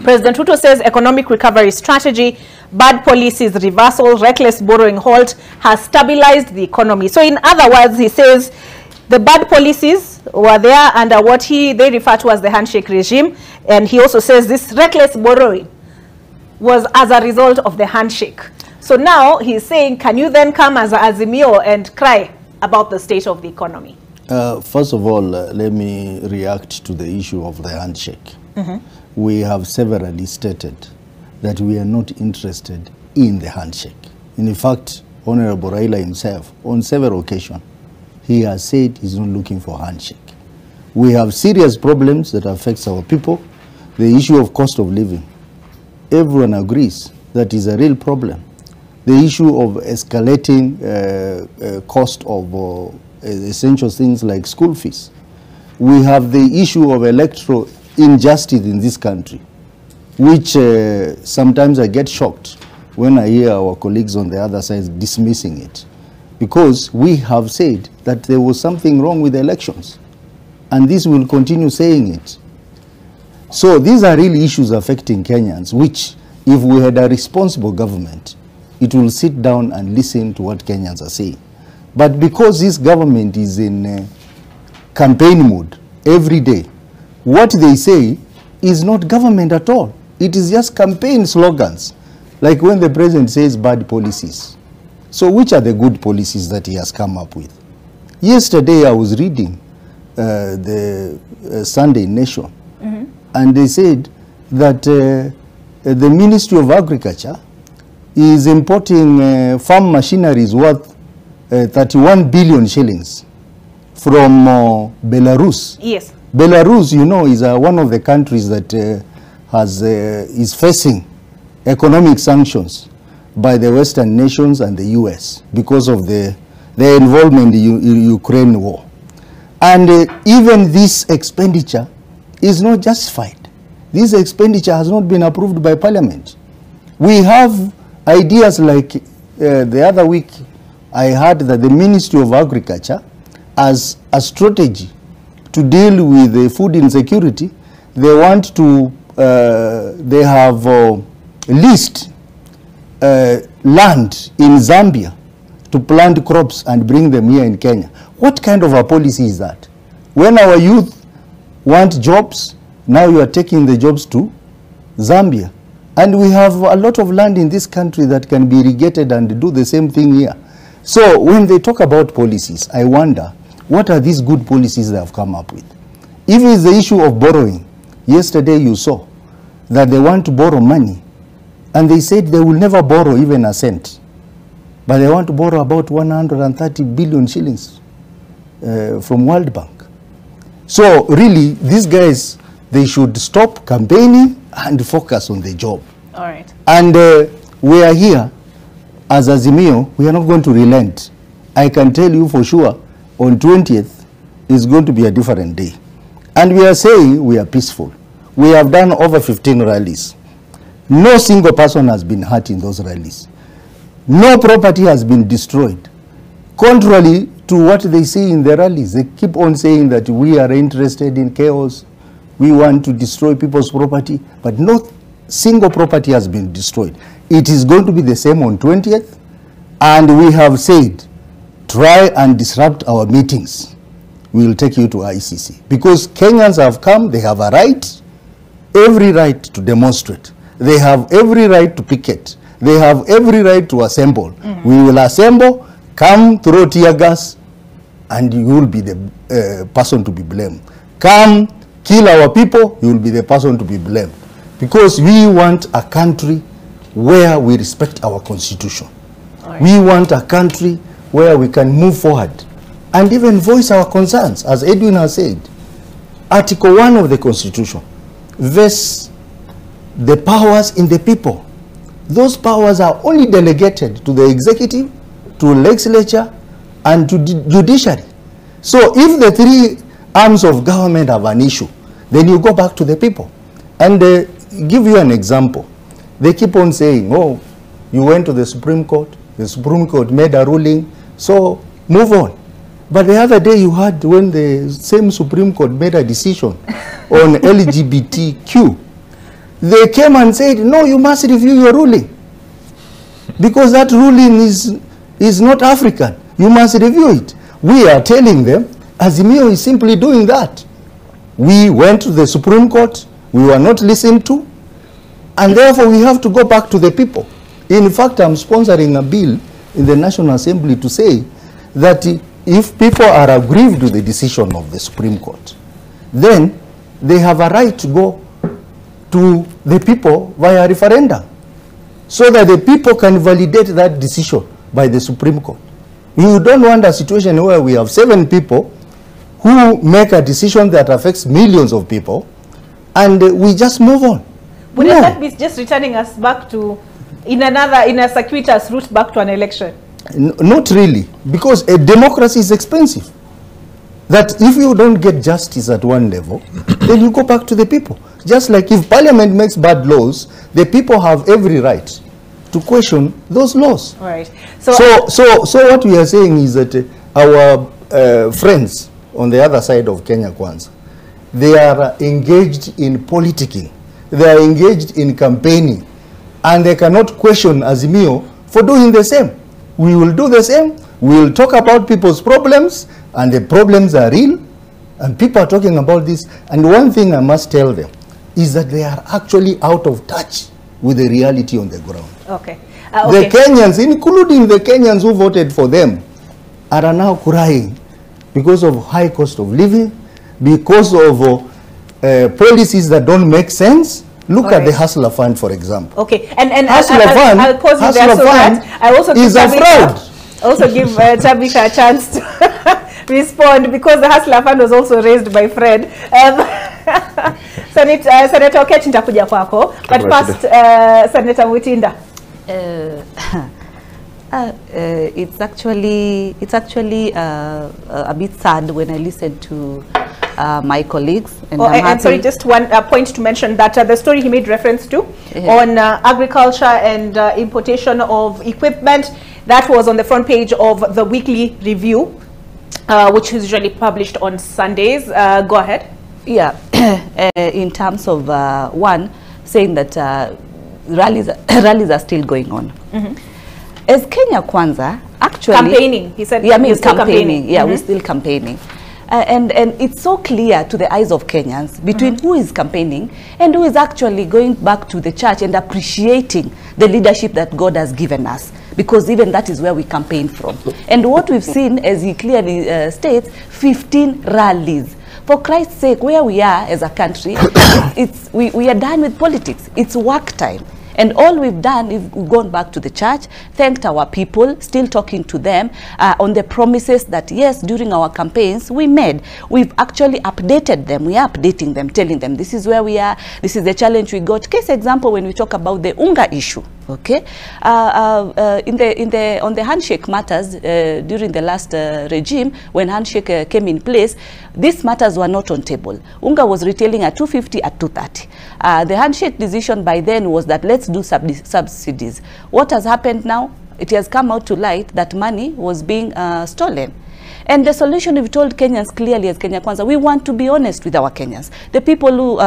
President Ruto says economic recovery strategy, bad policies reversal, reckless borrowing halt has stabilized the economy. So in other words, he says the bad policies were there under what they refer to as the handshake regime. And he also says this reckless borrowing was as a result of the handshake. So now he's saying, can you then come as Azimio and cry about the state of the economy? First of all, let me react to the issue of the handshake. We have severally stated that we are not interested in the handshake. In fact, Honorable Raila himself, on several occasions, he has said he's not looking for a handshake. We have serious problems that affects our people. The issue of cost of living, everyone agrees that is a real problem. The issue of escalating cost of essential things like school fees. We have the issue of electoral injustice in this country, which sometimes I get shocked when I hear our colleagues on the other side dismissing it, because we have said that there was something wrong with the elections, and this will continue saying it. So these are real issues affecting Kenyans, which if we had a responsible government, it will sit down and listen to what Kenyans are saying. But because this government is in campaign mode every day, what they say is not government at all. It is just campaign slogans, like when the president says bad policies. So which are the good policies that he has come up with? Yesterday I was reading the Sunday Nation, and they said that the Ministry of Agriculture is importing farm machineries worth 31 billion shillings from Belarus. Yes. Belarus, you know, is one of the countries that is facing economic sanctions by the Western nations and the US because of their involvement in the Ukraine war. And even this expenditure is not justified. This expenditure has not been approved by Parliament. We have ideas like the other week I heard that the Ministry of Agriculture, as a strategy to deal with the food insecurity, they want to, they have leased land in Zambia to plant crops and bring them here in Kenya. What kind of a policy is that? When our youth want jobs, now you are taking the jobs to Zambia. And we have a lot of land in this country that can be irrigated and do the same thing here. So when they talk about policies, I wonder, what are these good policies they have come up with? If it's the issue of borrowing, yesterday you saw that they want to borrow money, and they said they will never borrow even a cent, but they want to borrow about 130 billion shillings from World Bank. So really, these guys, they should stop campaigning and focus on the job. All right. And we are here as Azimio. We are not going to relent. I can tell you for sure, on 20th is going to be a different day. And we are saying we are peaceful. We have done over 15 rallies. No single person has been hurt in those rallies. No property has been destroyed. Contrary to what they say in the rallies, they keep on saying that we are interested in chaos, we want to destroy people's property, but no single property has been destroyed. It is going to be the same on 20th, and we have said, try and disrupt our meetings. We will take you to ICC. Because Kenyans have come, they have a right, every right to demonstrate. They have every right to picket. They have every right to assemble. We will assemble, come throw tear gas, and you will be the person to be blamed. Come kill our people, you will be the person to be blamed. Because we want a country where we respect our constitution. Right. We want a country where we can move forward and even voice our concerns. As Edwin has said, Article 1 of the Constitution vests the powers in the people. Those powers are only delegated to the executive, to legislature, and to judiciary. So if the three arms of government have an issue, then you go back to the people. And give you an example. They keep on saying, oh, you went to the Supreme Court made a ruling, so move on. But the other day you heard when the same Supreme Court made a decision on LGBTQ, they came and said, no, you must review your ruling. Because that ruling is not African. You must review it. We are telling them, Azimio is simply doing that. We went to the Supreme Court, we were not listened to, and therefore we have to go back to the people. In fact, I'm sponsoring a bill in the National Assembly to say that if people are aggrieved with the decision of the Supreme Court, then they have a right to go to the people via referendum, so that the people can validate that decision by the Supreme Court. You don't want a situation where we have 7 people who make a decision that affects millions of people, and we just move on. Wouldn't that be just returning us back to, in a circuitous route back to an election? Not really, because a democracy is expensive. That if you don't get justice at one level, then you go back to the people. Just like if Parliament makes bad laws, the people have every right to question those laws. All right. So what we are saying is that our friends on the other side of Kenya Kwanza, they are engaged in politicking. They are engaged in campaigning. And they cannot question Azimio for doing the same. We will do the same. We will talk about people's problems, and the problems are real, and people are talking about this. And one thing I must tell them is that they are actually out of touch with the reality on the ground. Okay. The Kenyans, including the Kenyans who voted for them, are now crying because of high cost of living, because of policies that don't make sense. Look at the Hustler Fund, for example. Okay, and Hustler Fund, I'll pause you there so that I also is a fraud. Also give Tabitha a chance to respond, because the Hustler Fund was also raised by Fred. Senator Okech, nitakuja kwako, but first Senator Mutinda. It's actually a bit sad when I listen to my colleagues. And and sorry, just one point to mention that the story he made reference to on agriculture and importation of equipment, that was on the front page of the weekly review, which is usually published on Sundays. Go ahead. Yeah, in terms of one, saying that rallies are still going on. As Kenya Kwanza, actually... Campaigning, he said. Yeah, I mean, campaigning. Yeah, we're still campaigning. And it's so clear to the eyes of Kenyans between who is campaigning and who is actually going back to the church and appreciating the leadership that God has given us, because even that is where we campaign from. And what we've seen, as he clearly states, 15 rallies. For Christ's sake, where we are as a country, we are done with politics. It's work time. And all we've done is we've gone back to the church, thanked our people, still talking to them on the promises that, yes, during our campaigns we made. We've actually updated them. We are updating them, telling them this is where we are, this is the challenge we got. Case example, when we talk about the unga issue, okay, on the handshake matters during the last regime, when handshake came in place, these matters were not on table. Unga was retailing at 250 at 230. The handshake decision by then was that let's do subsidies. What has happened now? It has come out to light that money was being stolen. And the solution, we've told Kenyans clearly as Kenya Kwanza, we want to be honest with our Kenyans, the people who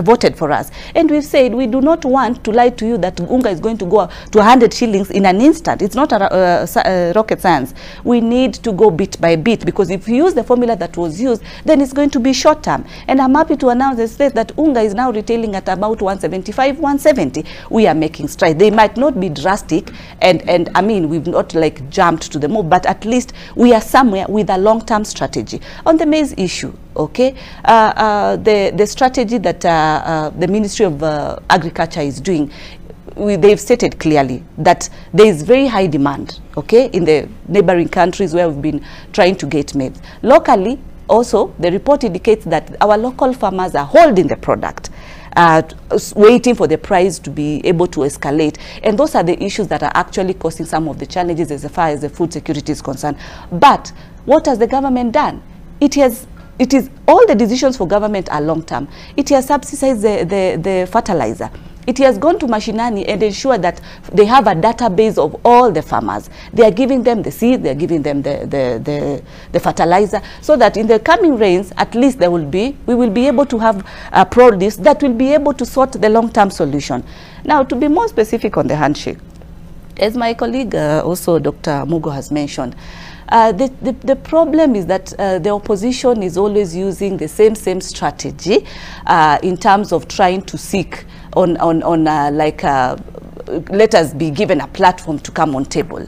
voted for us. And we've said we do not want to lie to you that unga is going to go to 100 shillings in an instant. It's not a rocket science. We need to go bit by bit, because if you use the formula that was used, then it's going to be short term. And I'm happy to announce that unga is now retailing at about 175, 170. We are making strides. They might not be drastic, and I mean, we've not like jumped to the move, but at least we are somewhere with a long-term strategy. On the maize issue, okay, the strategy that the Ministry of Agriculture is doing, they've stated clearly that there is very high demand, okay, in the neighboring countries where we've been trying to get maize. Locally, also, the report indicates that our local farmers are holding the product, waiting for the price to be able to escalate. And those are the issues that are actually causing some of the challenges as far as the food security is concerned. But what has the government done? It is all the decisions for government are long term. It has subsidized the fertilizer. It has gone to Mashinani and ensured that they have a database of all the farmers. They are giving them the seed, they are giving them the fertilizer, so that in the coming rains, at least we will be able to have a produce that will be able to sort the long-term solution. Now, to be more specific on the handshake, as my colleague also Dr. Mugo has mentioned, the problem is that the opposition is always using the same strategy in terms of trying to seek let us be given a platform to come on table.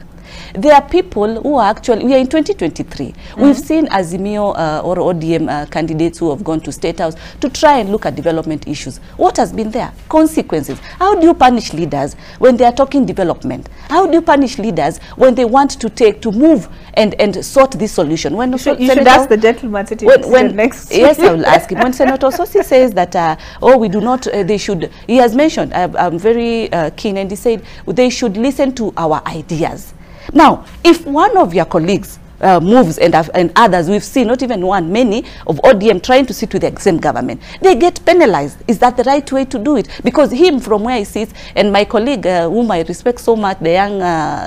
There are people who are actually, we are in 2023. We've seen Azimio or ODM candidates who have gone to State House to try and look at development issues. What has been there? Consequences. How do you punish leaders when they are talking development? How do you punish leaders when they want to move and sort this solution? When you should ask the gentleman sitting next. Yes, I will ask him. When Senator Sosi says that, we do not, they should, he has mentioned, I'm very keen, and he said they should listen to our ideas. Now, if one of your colleagues moves and others, we've seen not even one, many of ODM trying to sit with the same government, they get penalized. Is that the right way to do it? Because him, from where he sits, and my colleague, whom I respect so much, the young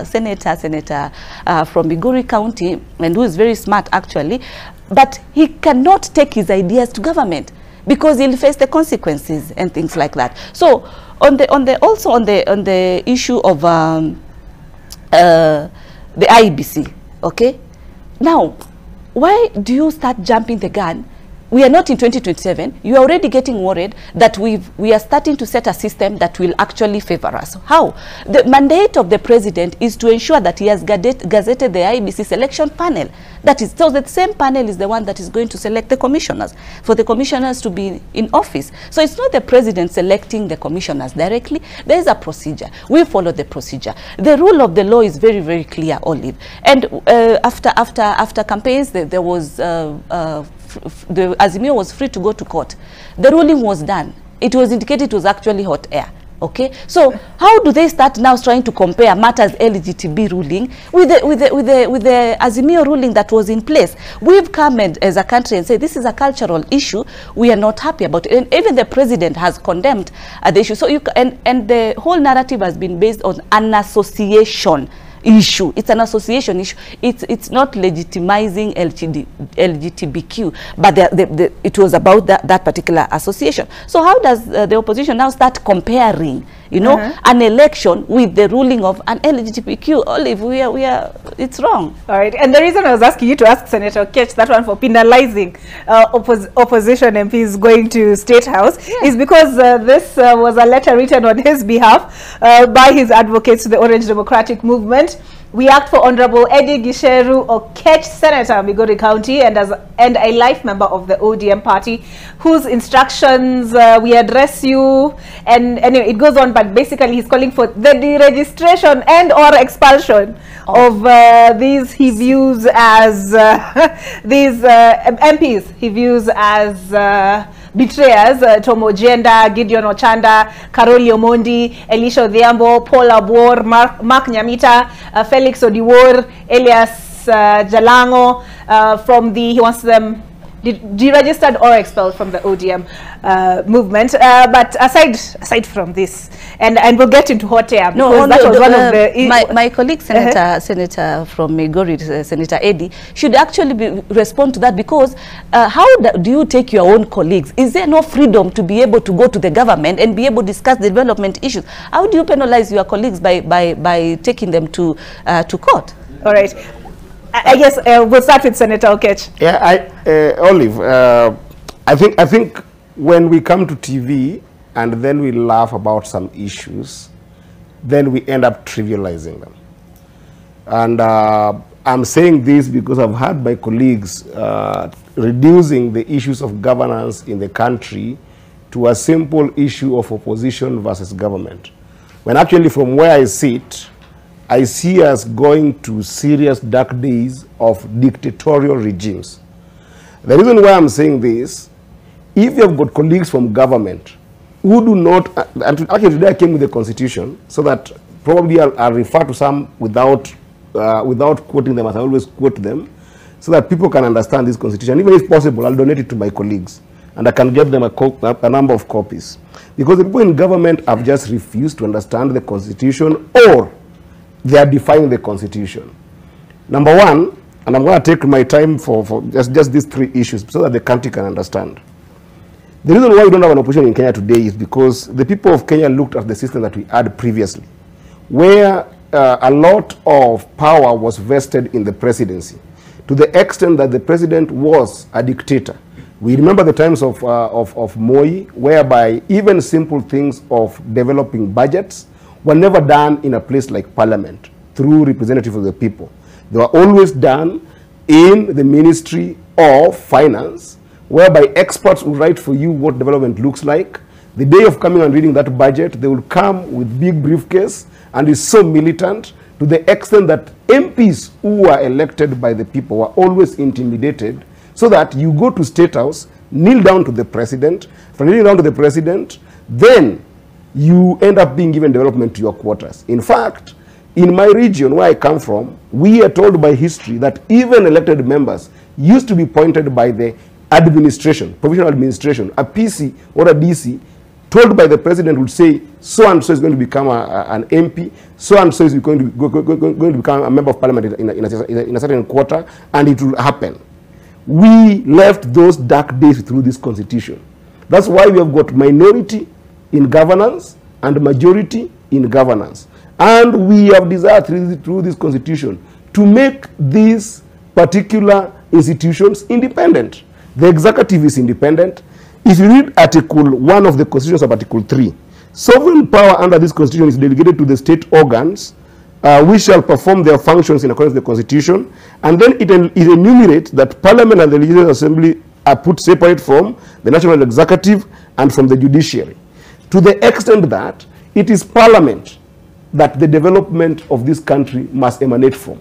senator from Migori County, and who is very smart actually, but he cannot take his ideas to government because he'll face the consequences and things like that. So on the issue of the IBC, okay? Now, why do you start jumping the gun? We are not in 2027. You are already getting worried that we are starting to set a system that will actually favor us. How? The mandate of the president is to ensure that he has gazetted the IBC selection panel. That is, so the same panel is the one that is going to select the commissioners, for the commissioners to be in office. So it's not the president selecting the commissioners directly. There is a procedure. We follow the procedure. The rule of the law is very, very clear, Olive. And after campaigns, there was the Azimio was free to go to court. The ruling was done. It was indicated it was actually hot air. Okay, so how do they start now trying to compare matters LGTB ruling with the Azimio ruling that was in place? We've come as a country and said this is a cultural issue. We are not happy about it, and even the president has condemned the issue. So and the whole narrative has been based on an association issue. It's an association issue. It's not legitimizing LGBTQ, but it was about that particular association. So how does the opposition now start comparing, you know, an election with the ruling of an LGBTQ? Olive, it's wrong. All right, and the reason I was asking you to ask Senator Ketch that one for penalizing opposition MPs going to State House is because this was a letter written on his behalf by his advocates to the Orange Democratic Movement, We act for Honorable Eddie Gisheru Okech, Senator, Migori County, and a life member of the ODM party, whose instructions we address you, and anyway, it goes on, but basically he's calling for the deregistration and or expulsion of these he views as these MPs he views as betrayers, Tomo Jenda, Gideon Ochanda, Karoli Omondi, Elisha Odhiambo, Paul Abor, Mark Nyamita, Felix Odiwor, Elias Jalango, from the, he wants them deregistered or expelled from the ODM movement. But aside from this, and we'll get into hot air, because that was one of the... My colleague, Senator from Migori, Senator Eddie, should actually respond to that, because how do you take your own colleagues? Is there no freedom to be able to go to the government and be able to discuss development issues? How do you penalize your colleagues by taking them to court? All right. I guess we'll start with Senator Okech. Yeah, Olive, I think when we come to TV and then we laugh about some issues, then we end up trivializing them. And I'm saying this because I've had my colleagues reducing the issues of governance in the country to a simple issue of opposition versus government. When actually from where I sit, I see us going to serious dark days of dictatorial regimes. The reason why I'm saying this, if you have got colleagues from government who do not, and actually today I came with the constitution, so that probably I'll refer to some without quoting them, as I always quote them, so that people can understand this constitution. Even if possible, I'll donate it to my colleagues, and I can get them a number of copies. Because the people in government have just refused to understand the constitution, or they are defying the constitution. Number one, and I'm going to take my time for just these three issues so that the country can understand. The reason why we don't have an opposition in Kenya today is because the people of Kenya looked at the system that we had previously, where a lot of power was vested in the presidency, to the extent that the president was a dictator. We remember the times of Moi, whereby even simple things of developing budgets were never done in a place like Parliament through representatives of the people. They were always done in the Ministry of Finance, whereby experts will write for you what development looks like. The day of coming and reading that budget, they will come with big briefcase, and is so militant to the extent that MPs who are elected by the people were always intimidated, so that you go to State House, kneel down to the president. From kneeling down to the president, then you end up being given development to your quarters. In fact, in my region where I come from, we are told by history that even elected members used to be appointed by the administration, provisional administration, a PC or a DC, told by the president would say, so-and-so is going to become an MP, so-and-so is going to become a member of parliament in a certain quarter, and it will happen. We left those dark days through this constitution. That's why we have got minority in governance and majority in governance. And we have desired through this constitution to make these particular institutions independent. The executive is independent. If you read Article 1 of the Constitution of Article 3, sovereign power under this constitution is delegated to the state organs, which shall perform their functions in accordance with the Constitution. And then it enumerates that Parliament and the Legislative Assembly are put separate from the national executive and from the judiciary, to the extent that it is Parliament that the development of this country must emanate from.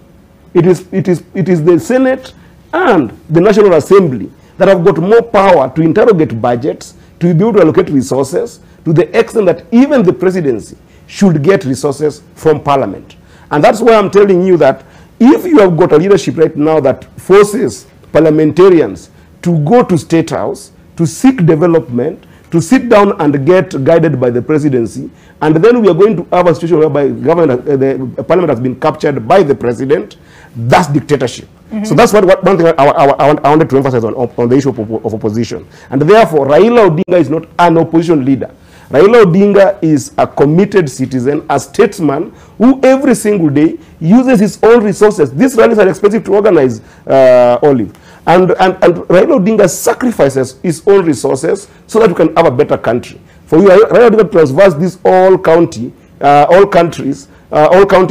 It is the Senate and the National Assembly that have got more power to interrogate budgets, to be able to allocate resources, to the extent that even the presidency should get resources from Parliament. And that's why I'm telling you that if you have got a leadership right now that forces parliamentarians to go to State House, to seek development, to sit down and get guided by the presidency, and then we are going to have a situation whereby the parliament has been captured by the president, that's dictatorship. Mm-hmm. So that's one thing I wanted to emphasize on the issue of opposition. And therefore, Raila Odinga is not an opposition leader. Raila Odinga is a committed citizen, a statesman, who every single day uses his own resources. These rallies are expensive to organize, Olive. And Raila Odinga sacrifices his own resources so that we can have a better country. For you, Raila Odinga transfers this all counties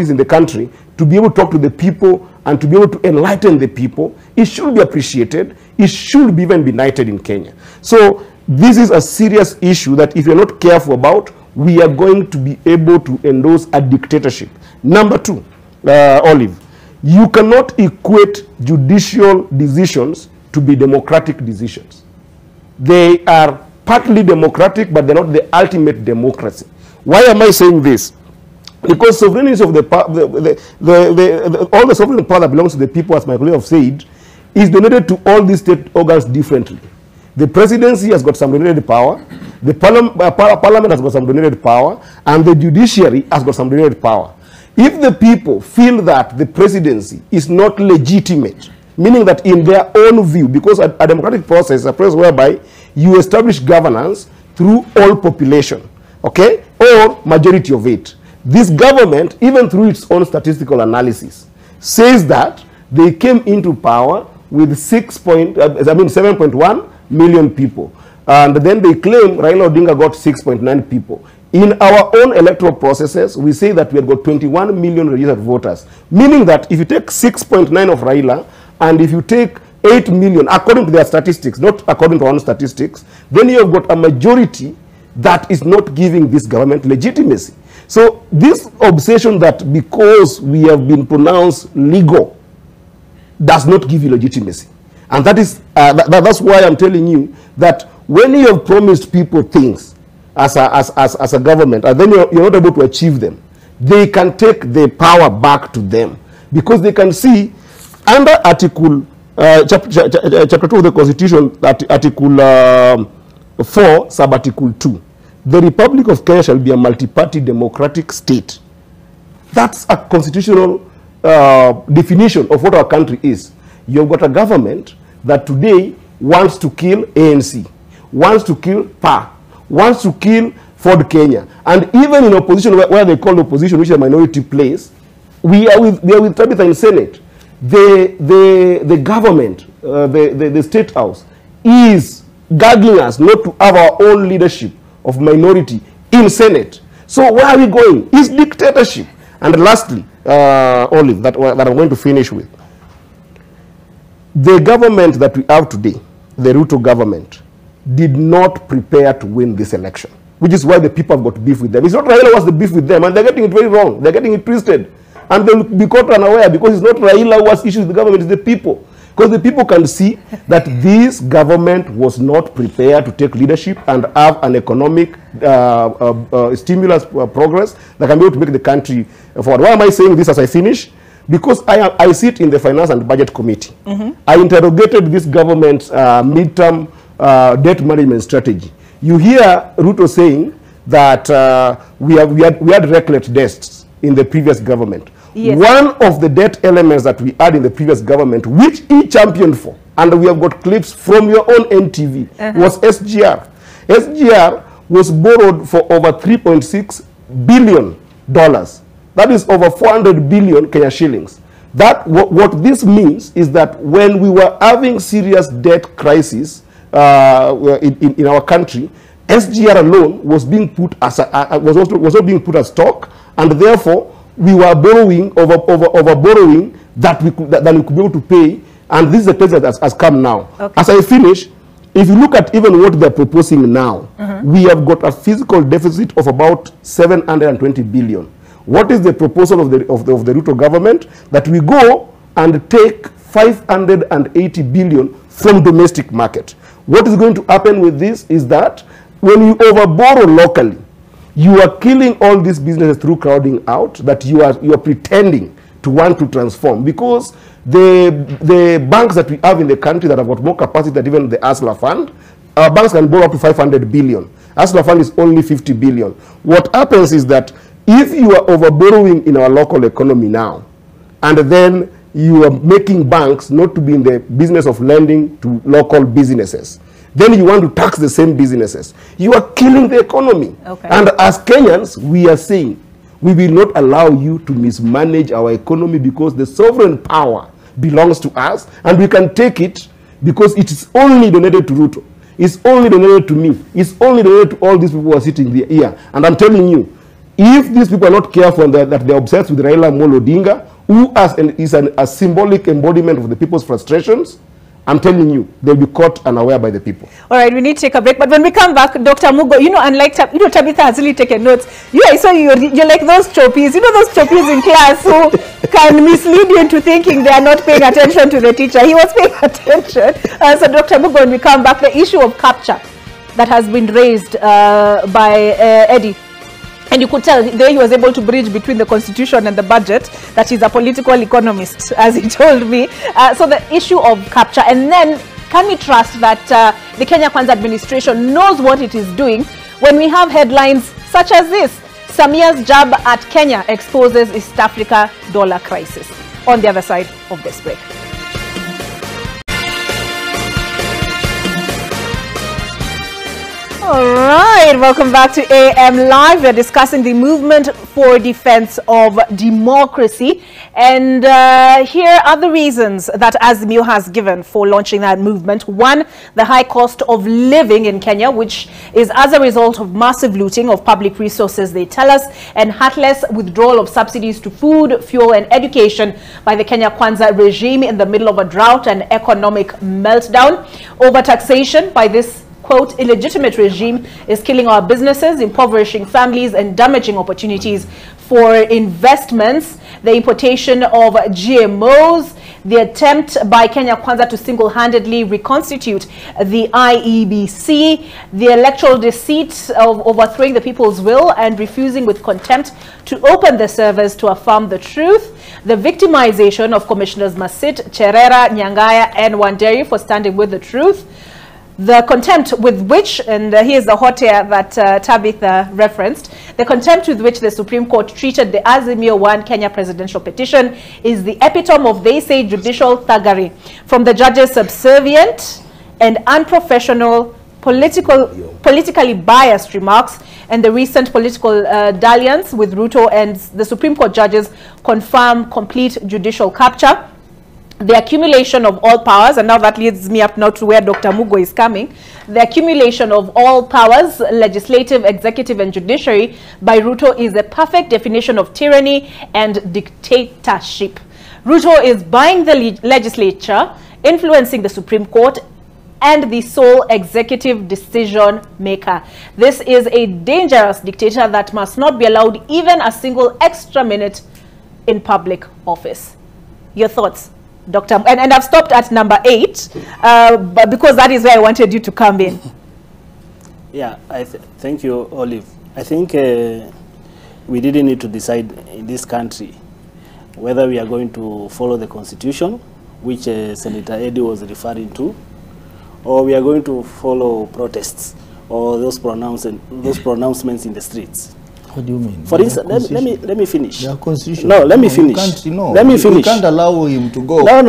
in the country to be able to talk to the people and to be able to enlighten the people, it should be appreciated. It should be even be knighted in Kenya. So this is a serious issue that if you're not careful about, we are going to be able to endorse a dictatorship. Number two, Olive, you cannot equate judicial decisions to be democratic decisions. They are partly democratic, but they're not the ultimate democracy. Why am I saying this? Because sovereignty of all the sovereign power that belongs to the people, as my colleague have said, is donated to all these state organs differently. The presidency has got some donated power, the parliament has got some donated power, and the judiciary has got some donated power. If the people feel that the presidency is not legitimate, meaning that in their own view, because a democratic process is a process whereby you establish governance through all population, okay, or majority of it. This government, even through its own statistical analysis, says that they came into power with 7.1 million people. And then they claim Raila Odinga got 6.9 people. In our own electoral processes, we say that we have got 21 million registered voters, meaning that if you take 6.9 of Raila, and if you take 8 million, according to their statistics, not according to our own statistics, then you have got a majority that is not giving this government legitimacy. So this obsession that because we have been pronounced legal does not give you legitimacy. And that is, that's why I'm telling you that when you have promised people things as a government, and then you're not able to achieve them, they can take the power back to them. Because they can see under Article, Chapter 2 of the Constitution, Article 4, Sub-Article 2, the Republic of Kenya shall be a multi-party democratic state. That's a constitutional definition of what our country is. You've got a government that today wants to kill ANC, wants to kill PA, wants to kill Ford Kenya, and even in opposition, where they call opposition, which is a minority place, we are with Tabitha in Senate. The government, the State House, is gagging us not to have our own leadership of minority in Senate. So where are we going? It's dictatorship. And lastly, Olive, that I'm going to finish with. The government that we have today, the Ruto government, did not prepare to win this election, which is why the people have got beef with them. It's not Raila who has the beef with them, and they're getting it very wrong. They're getting it twisted. And they'll be caught unaware because it's not Raila who has issues with the government, it's the people. Because the people can see that this government was not prepared to take leadership and have an economic stimulus progress that can be able to make the country forward. Why am I saying this as I finish? Because I sit in the Finance and Budget Committee. I interrogated this government's midterm debt management strategy. You hear Ruto saying that we had reckless debts in the previous government. Yes. One of the debt elements that we had in the previous government, which he championed for, and we have got clips from your own NTV, was SGR. SGR was borrowed for over $3.6 billion. That is over 400 billion Kenya shillings. That what this means is that when we were having serious debt crisis in our country, SGR alone was being put as was not being put as stock, and therefore we were borrowing over borrowing that we could be able to pay, and this is a case that has come now. Okay. As I finish, if you look at even what they're proposing now, we have got a fiscal deficit of about 720 billion. What is the proposal of the Ruto government? That we go and take 580 billion from domestic market. What is going to happen with this is that when you overborrow locally, you are killing all these businesses through crowding out, that you are pretending to want to transform, because the banks that we have in the country that have got more capacity than even the ASLA fund, banks can borrow up to 500 billion. ASLA fund is only 50 billion. What happens is that if you are overborrowing in our local economy now, and then you are making banks not to be in the business of lending to local businesses, then you want to tax the same businesses, you are killing the economy. Okay. And as Kenyans, we are saying, we will not allow you to mismanage our economy, because the sovereign power belongs to us, and we can take it because it is only donated to Ruto. It's only donated to me. It's only donated to all these people who are sitting here. And I'm telling you, if these people are not careful and that they're obsessed with Raila Odinga, who is a symbolic embodiment of the people's frustrations, I'm telling you, they'll be caught unaware by the people. All right, we need to take a break. But when we come back, Dr. Mugo, you know, unlike Tabitha has really taken notes. You, I saw you're like those choppies. You know those choppies in class who can mislead you into thinking they are not paying attention to the teacher. He was paying attention. So, Dr. Mugo, when we come back, the issue of capture that has been raised by Eddie. And you could tell there he was able to bridge between the constitution and the budget, that he's a political economist, as he told me. So the issue of capture, and then can we trust that the Kenya Kwanza administration knows what it is doing when we have headlines such as this? Samia's jab at Kenya exposes East Africa dollar crisis. On the other side of this break. All right, welcome back to AM Live. We're discussing the movement for defense of democracy. And here are the reasons that Azimio has given for launching that movement. One, the high cost of living in Kenya, which is as a result of massive looting of public resources, they tell us, and heartless withdrawal of subsidies to food, fuel, and education by the Kenya Kwanza regime in the middle of a drought and economic meltdown. Overtaxation by this quote, illegitimate regime is killing our businesses, impoverishing families, and damaging opportunities for investments. The importation of GMOs, the attempt by Kenya Kwanza to single-handedly reconstitute the IEBC, the electoral deceit of overthrowing the people's will and refusing with contempt to open the servers to affirm the truth, the victimization of Commissioners Masit, Cherera, Nyangaya, and Wanderi for standing with the truth, the contempt with which, and here's the hot air that Tabitha referenced, the contempt with which the Supreme Court treated the Azimio 1 Kenya presidential petition is the epitome of, they say, judicial thuggery. From the judge's subservient and unprofessional, politically biased remarks and the recent political dalliance with Ruto and the Supreme Court judges confirm complete judicial capture. The accumulation of all powers, and now that leads me up now to where Dr. Mugo is coming, the accumulation of all powers, legislative, executive, and judiciary by Ruto is a perfect definition of tyranny and dictatorship. Ruto is buying the legislature, influencing the Supreme Court, and the sole executive decision maker. This is a dangerous dictator that must not be allowed even a single extra minute in public office. Your thoughts, Doctor? And I've stopped at number 8, but because that is where I wanted you to come in. Yeah, thank you, Olive. I think we didn't need to decide in this country whether we are going to follow the constitution, which Senator Eddie was referring to, or we are going to follow protests or those pronouncements in the streets. What do you mean? For instance, let me finish. Their constitution. No, let me finish. Let me finish. You can't allow him to go on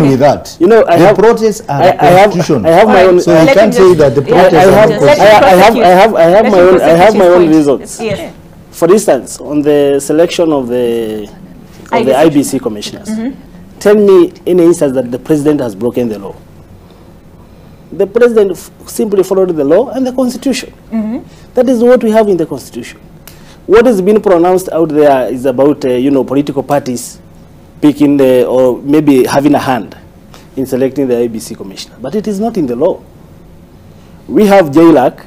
with that. You know, the protests are constitutional. I have my own. So you can't say that the protests I have my own reasons. Yes. For instance, on the selection of the IBC commissioners, tell me any instance that the president has broken the law. The president simply followed the law and the constitution. That is what we have in the constitution. What is being pronounced out there is about, political parties picking or maybe having a hand in selecting the IBC commissioner. But it is not in the law. We have JLAC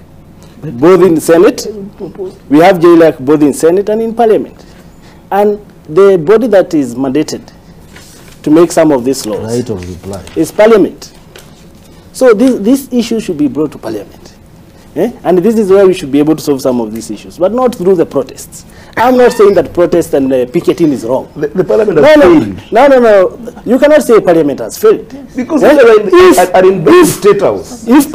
both in Senate. We have JLAC both in Senate and in Parliament. And the body that is mandated to make some of these laws right of reply is Parliament. So this issue should be brought to Parliament. And this is where we should be able to solve some of these issues, but not through the protests. I'm not saying that protest and picketing is wrong. The Parliament has failed. No. You cannot say Parliament has failed. Because are in the State House. If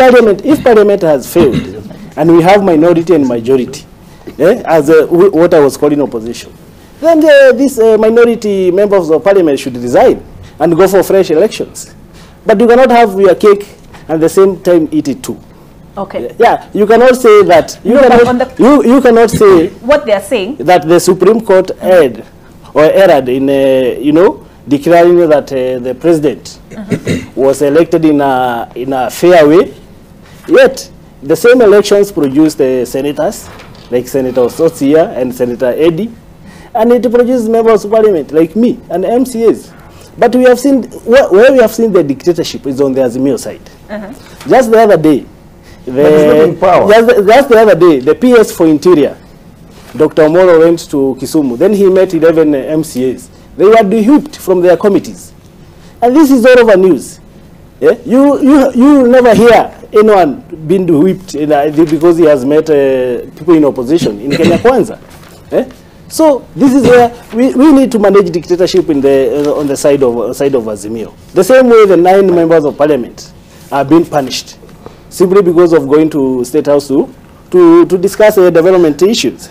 Parliament has failed, and we have minority and majority, as what I was calling opposition, then these minority members of Parliament should resign and go for fresh elections. But you cannot have your cake and at the same time eat it too. Okay. Yeah, you cannot say that. You cannot say what they are saying, that the Supreme Court erred in declaring that the president was elected in a fair way. Yet the same elections produced senators like Senator Sotia and Senator Eddie, and it produces members of parliament like me and MCAs. But we have seen, where we have seen the dictatorship is on the Azimio side. Just the other day, just the other day, the PS for Interior, Dr. Omolo, went to Kisumu. Then he met 11 MCAs. They were de-whipped from their committees. And this is all over news. Yeah? You never hear anyone being whipped because he has met people in opposition in Kenya Kwanza. Yeah? So this is where we need to manage dictatorship in on the side of Azimio. The same way the 9 members of parliament are being punished simply because of going to State House to discuss development issues.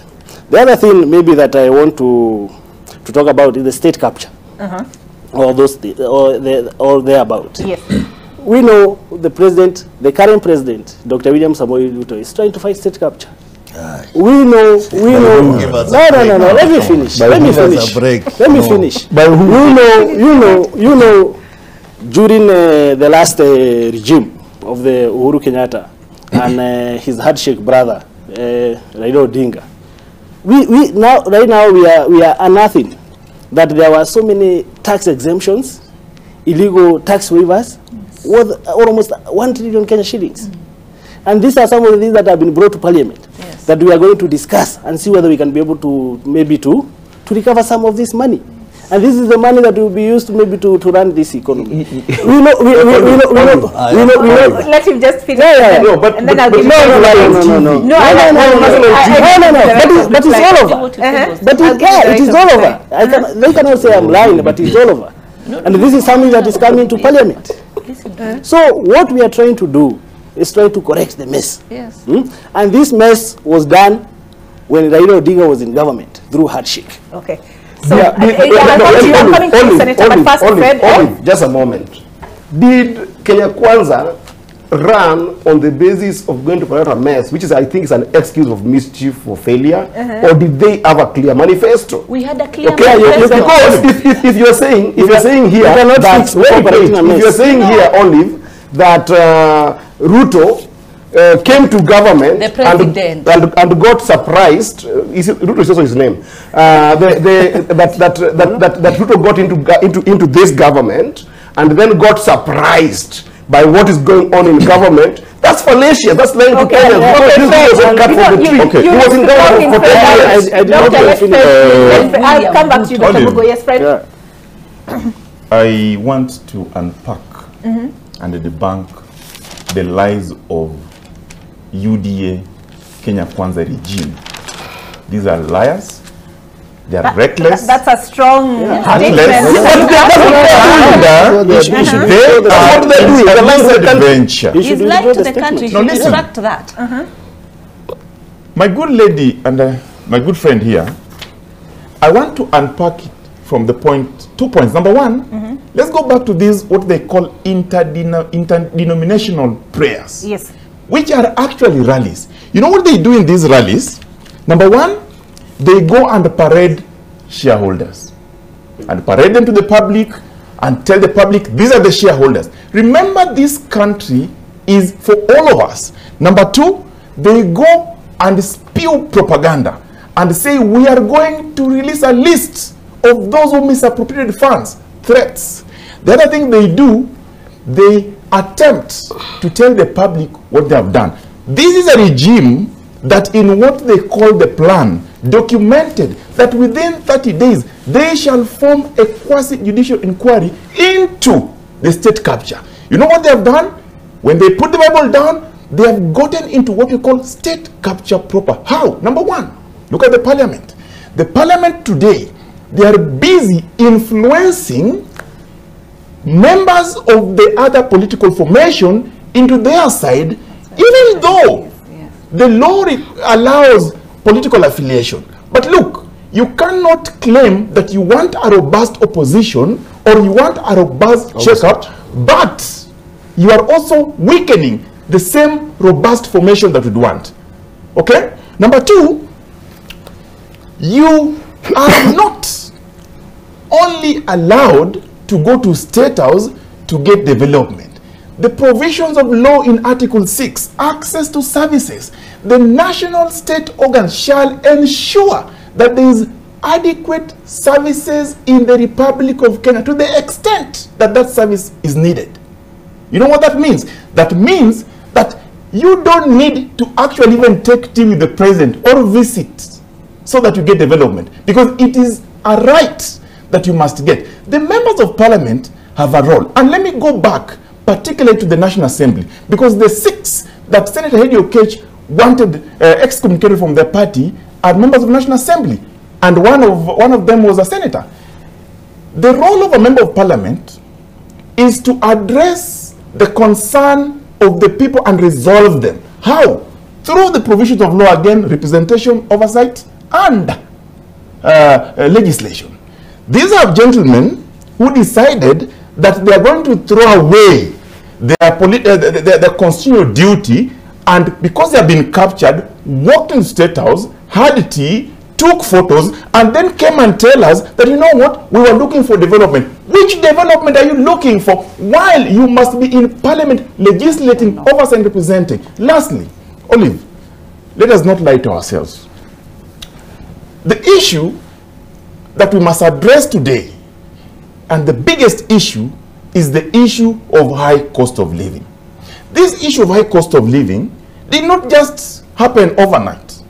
The other thing maybe that I want to talk about is the state capture, or thereabout. Yes. We know the current president, Dr. William Samoei Ruto, is trying to fight state capture. We know. No. Let me finish. You know. During the last regime of the Uhuru Kenyatta and his handshake brother, Raila Odinga, right now we are unearthing that there were so many tax exemptions, illegal tax waivers, worth almost 1 trillion Kenya shillings. And these are some of the things that have been brought to Parliament that we are going to discuss and see whether we can be able to maybe to recover some of this money. And this is the money that will be used to maybe to run this economy. We know. Let him just finish. No, but it's all over. It is all over. They cannot say I'm lying, but it's all over. And this is something that is coming to Parliament. So what we are trying to do is trying to correct the mess. Yes. And this mess was done when Raila Odinga was in government through handshake. Okay. So, I'm coming to you, Senator, but first, Fred. Just a moment. Did Kenya Kwanza run on the basis of going to correct a mess, which is, I think, is an excuse of mischief or failure, or did they have a clear manifesto? We had a clear manifesto. Because if you're saying here that if you're saying here, Olive, that Ruto came to government and got surprised. Ruto is also his name. That Ruto got into this government and then got surprised by what is going on in government. That's fallacious. That's lying to Kenyans. He was in government for 10 years. I'll come back to you, Dr. Mugo. Yes, Fred. I want to unpack and debunk the lies of UDA Kenya Kwanza regime. These are liars. They are reckless. That's a strong statement. He's lied to the country. You should retract that. My good lady and my good friend here, I want to unpack it from the two points. Number one, let's go back to these, what they call interdenominational prayers. Yes. Which are actually rallies. You know what they do in these rallies? Number one, they go and parade shareholders and parade them to the public and tell the public, these are the shareholders. Remember, this country is for all of us. Number two, they go and spew propaganda and say, we are going to release a list of those who misappropriated funds, threats. The other thing they do, they attempt to tell the public what they have done. This is a regime that in what they call the plan, documented that within 30 days, they shall form a quasi-judicial inquiry into the state capture. You know what they have done? When they put the Bible down, they have gotten into what we call state capture proper. How? Number one, look at the parliament. The parliament today, they are busy influencing members of the other political formation into their side, even though the law allows political affiliation. But look, you cannot claim that you want a robust opposition or you want a robust checkup, but you are also weakening the same robust formation that we'd want. Okay? Number two, you are not only allowed to go to State House to get development. The provisions of law in Article 6, access to services, the national state organs shall ensure that there is adequate services in the Republic of Kenya to the extent that that service is needed. You know what that means? That means that you don't need to actually even take tea with the president or visit so that you get development, because it is a right that you must get. The members of parliament have a role. And let me go back particularly to the National Assembly, because the 6 that Senator Hedy Okech wanted excommunicated from their party are members of the National Assembly, and one of them was a senator. The role of a member of parliament is to address the concern of the people and resolve them. How? Through the provisions of law, again, representation, oversight, and legislation. These are gentlemen who decided that they are going to throw away their constitutional duty, and because they have been captured, walked in the State House, had tea, took photos, and then came and tell us that, you know what, we were looking for development. Which development are you looking for while you must be in parliament legislating, oversight, and representing? Lastly, Olive, let us not lie to ourselves. The issue that we must address today, and the biggest issue, is the issue of high cost of living. This issue of high cost of living did not just happen overnight.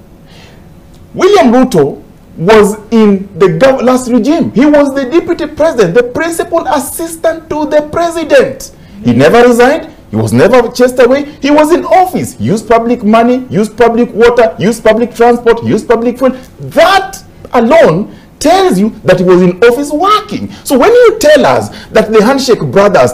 William Ruto was in the last regime. He was the deputy president, the principal assistant to the president. He never resigned. He was never chased away. He was in office, used public money, used public water, used public transport, used public fuel. That alone tells you that he was in office working. So when you tell us that the handshake brothers,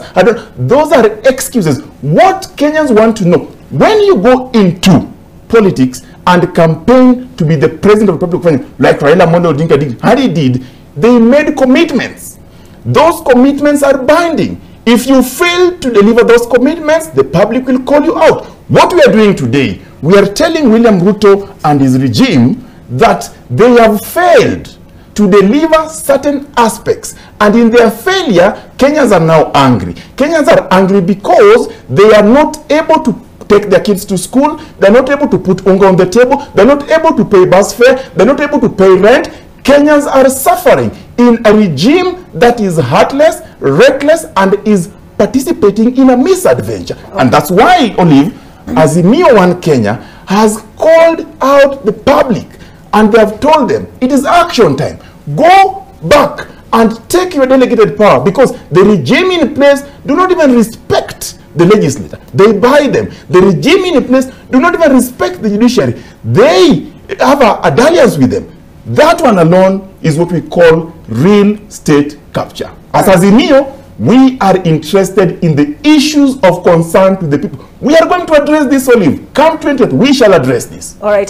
those are excuses. What Kenyans want to know, when you go into politics and campaign to be the president of the Republic of Kenya, like Raila Odinga did, how he did, they made commitments. Those commitments are binding. If you fail to deliver those commitments, the public will call you out. What we are doing today, we are telling William Ruto and his regime that they have failed to deliver certain aspects, and in their failure, Kenyans are now angry. Kenyans are angry because they are not able to take their kids to school, they're not able to put unga on the table, they're not able to pay bus fare, they're not able to pay rent. Kenyans are suffering in a regime that is heartless, reckless, and is participating in a misadventure. And that's why, Olive, Azimio One Kenya has called out the public, and they have told them it is action time. Go back and take your delegated power, because the regime in place do not even respect the legislature. They buy them. The regime in place do not even respect the judiciary. They have a dalliance with them. That one alone is what we call real state capture. As Azimio, we are interested in the issues of concern to the people. We are going to address this, Olive. Come 20th, we shall address this. All right.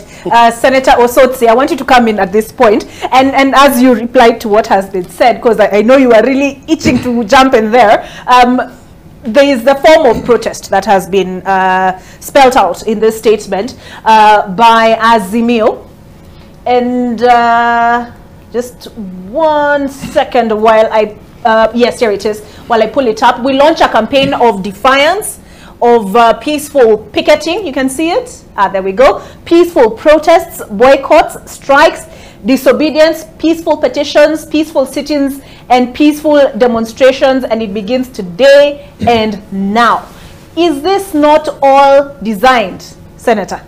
Senator Osotsi, I want you to come in at this point. And as you replied to what has been said, because I know you are really itching to jump in there, there is the form of protest that has been spelled out in this statement by Azimio. And just 1 second while I... yes, here it is. While I pull it up, we launch a campaign of defiance, of peaceful picketing. You can see it. There we go. Peaceful protests, boycotts, strikes, disobedience, peaceful petitions, peaceful sit-ins, and peaceful demonstrations. And it begins today and now. Is this not all designed, Senator,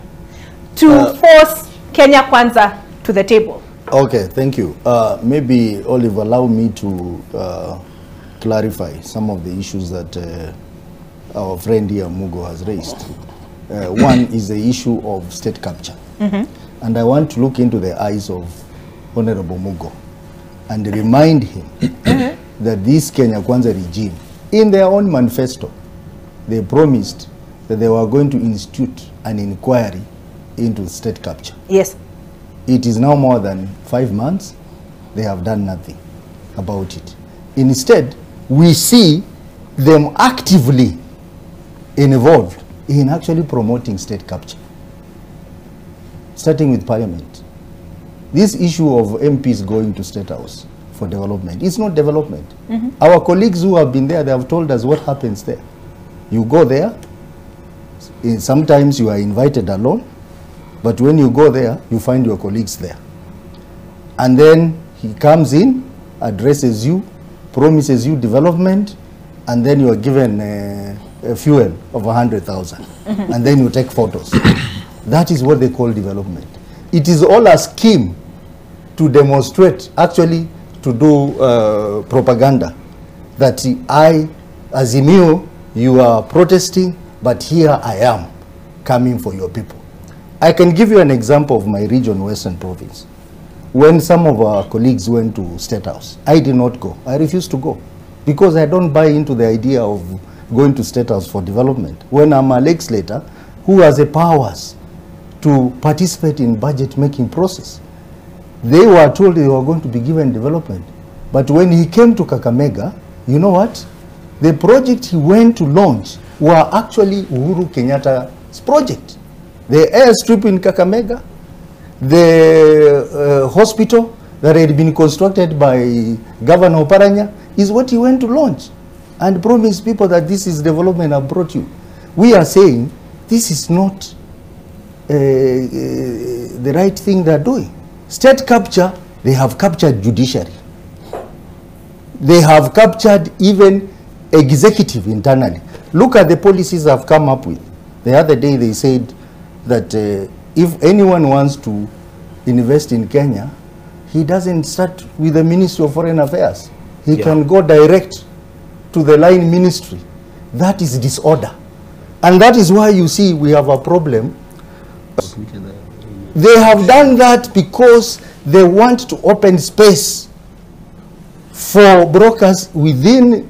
to force Kenya Kwanza to the table? Okay, thank you. Maybe, Olive, allow me to clarify some of the issues that our friend here, Mugo, has raised. One is the issue of state capture. And I want to look into the eyes of Honorable Mugo and remind him that this Kenya Kwanza regime, in their own manifesto, they promised that they were going to institute an inquiry into state capture. Yes. It is now more than 5 months. They have done nothing about it. Instead, we see them actively involved in actually promoting state capture, starting with parliament. This issue of MPs going to State House for development, it's not development. Our colleagues who have been there, they have told us what happens there. You go there, sometimes you are invited alone, but when you go there, you find your colleagues there. And then He comes in, addresses you, promises you development, and then you are given a fuel of 100,000, and then you take photos. That is what they call development. It is all a scheme to demonstrate, actually to do propaganda, that I, Azimio, you are protesting, but here I am coming for your people. I can give you an example of my region, Western Province. When some of our colleagues went to State House, I did not go. I refused to go because I don't buy into the idea of going to State House for development. When I'm a legislator who has the powers to participate in budget making process, they were told they were going to be given development. But when he came to Kakamega, you know what? The project he went to launch were actually Uhuru Kenyatta's project. The airstrip in Kakamega, the hospital that had been constructed by Governor Oparanya is what he went to launch and promised people that this is development I've brought you. We are saying this is not the right thing they're doing. State capture, they have captured judiciary. They have captured even executive internally. Look at the policies I've come up with. The other day they said that if anyone wants to invest in Kenya, he doesn't start with the Ministry of Foreign Affairs. He can go direct to the line ministry. That is disorder. And that is why you see we have a problem. They have done that because they want to open space for brokers within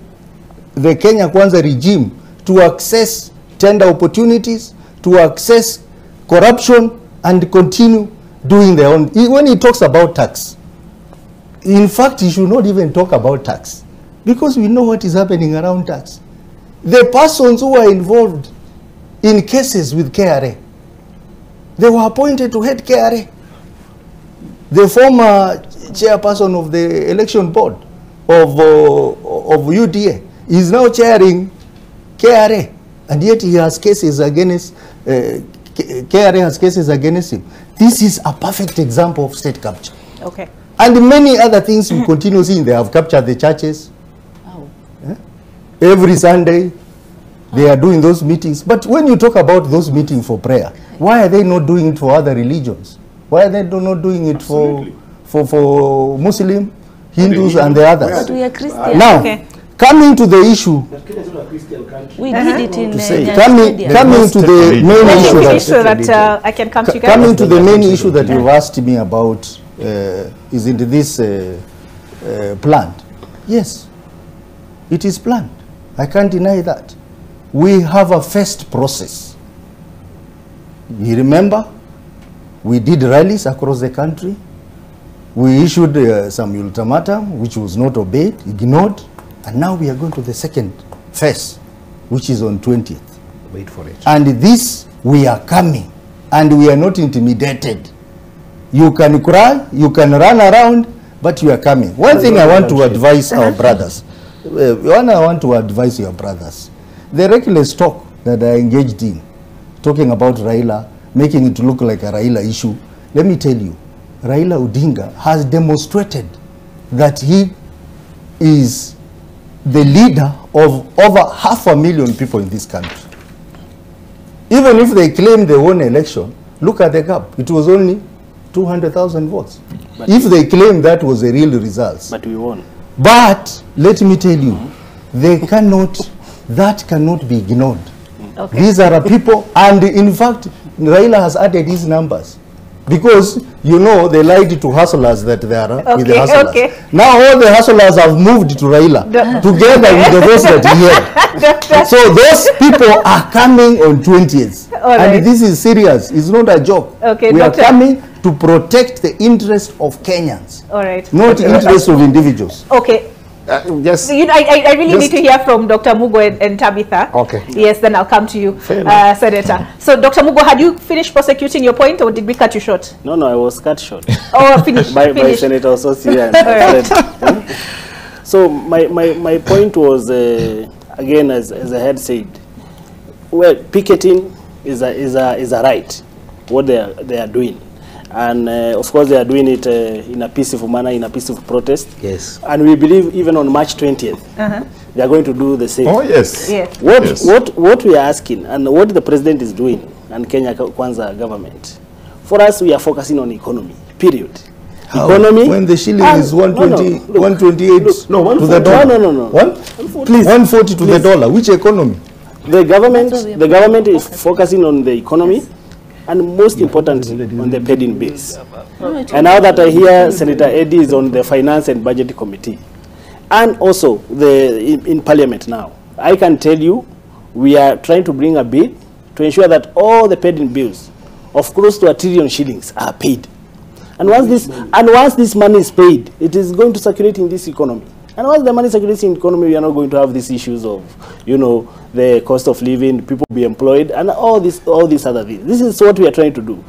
the Kenya Kwanza regime to access tender opportunities, to access corruption, and continue doing their own. When he talks about tax, in fact, he should not even talk about tax because we know what is happening around tax. The persons who are involved in cases with KRA, they were appointed to head KRA. The former chairperson of the election board of UDA is now chairing KRA, and yet he has cases against, KRA has cases against him. This is a perfect example of state capture. Okay. And many other things we continue seeing. They have captured the churches. Oh. Every Sunday, they are doing those meetings. But when you talk about those meetings for prayer, why are they not doing it for other religions? Why are they not doing it for Muslim, Hindus, and the others? But we are Christian. Now, coming to the issue, we did it in coming to the main issue that I can come to you guys. Coming to the main issue that you've asked me about, isn't this planned? Yes, it is planned. I can't deny that. We have a first process. You remember, we did rallies across the country. We issued some ultimatum, which was not obeyed, ignored. And now we are going to the second phase, which is on 20th. Wait for it. And this, we are coming. And we are not intimidated. You can cry, you can run around, but you are coming. One thing I want to advise our brothers. I want to advise your brothers. The reckless talk that I engaged in, talking about Raila, making it look like a Raila issue, let me tell you, Raila Odinga has demonstrated that he is the leader of over 500,000 people in this country. Even if they claim they won an election, look at the gap. It was only 200,000 votes. But if they claim that was the real results. But we won. But let me tell you, they cannot, that cannot be ignored. Okay. These are people, and in fact, Raila has added his numbers. Because, you know, they lied to hustlers that they are with the hustlers. Okay. Now all the hustlers have moved to Raila, together with the votes that he had. So those people are coming on 20th. Right. And this is serious. It's not a joke. Okay, we are coming to protect the interest of Kenyans. All right. Not the interest of individuals. Okay. Yes. So I really need to hear from Dr. Mugo and Tabitha. Okay. Yes, then I'll come to you, Senator. So, Dr. Mugo, had you finished prosecuting your point, or did we cut you short? No, I was cut short. Oh, finish. by Senator Ososi. Right. So, my point was, again, as I had said, well, picketing is a right, what they are doing. And of course, they are doing it in a peaceful manner, in a peaceful protest. Yes. And we believe even on March 20th, they are going to do the same. Oh, yes. Yes. What we are asking and what the president is doing and Kenya Kwanza government, for us, we are focusing on economy, period. How? Economy. When the shilling is 120, 128 no, to the dollar. No. Please. 140 to the dollar. Which economy? The government is focusing on the economy and most importantly on the paid-in bills. And now that I hear Senator Eddie is on the Finance and Budget Committee and also in Parliament now, I can tell you we are trying to bring a bill to ensure that all the paid-in bills of close to 1 trillion shillings are paid. And once this money is paid, it is going to circulate in this economy. And once the money circulates in the economy, we are not going to have these issues of, you know, the cost of living, people be employed, and all these other things. This is what we are trying to do.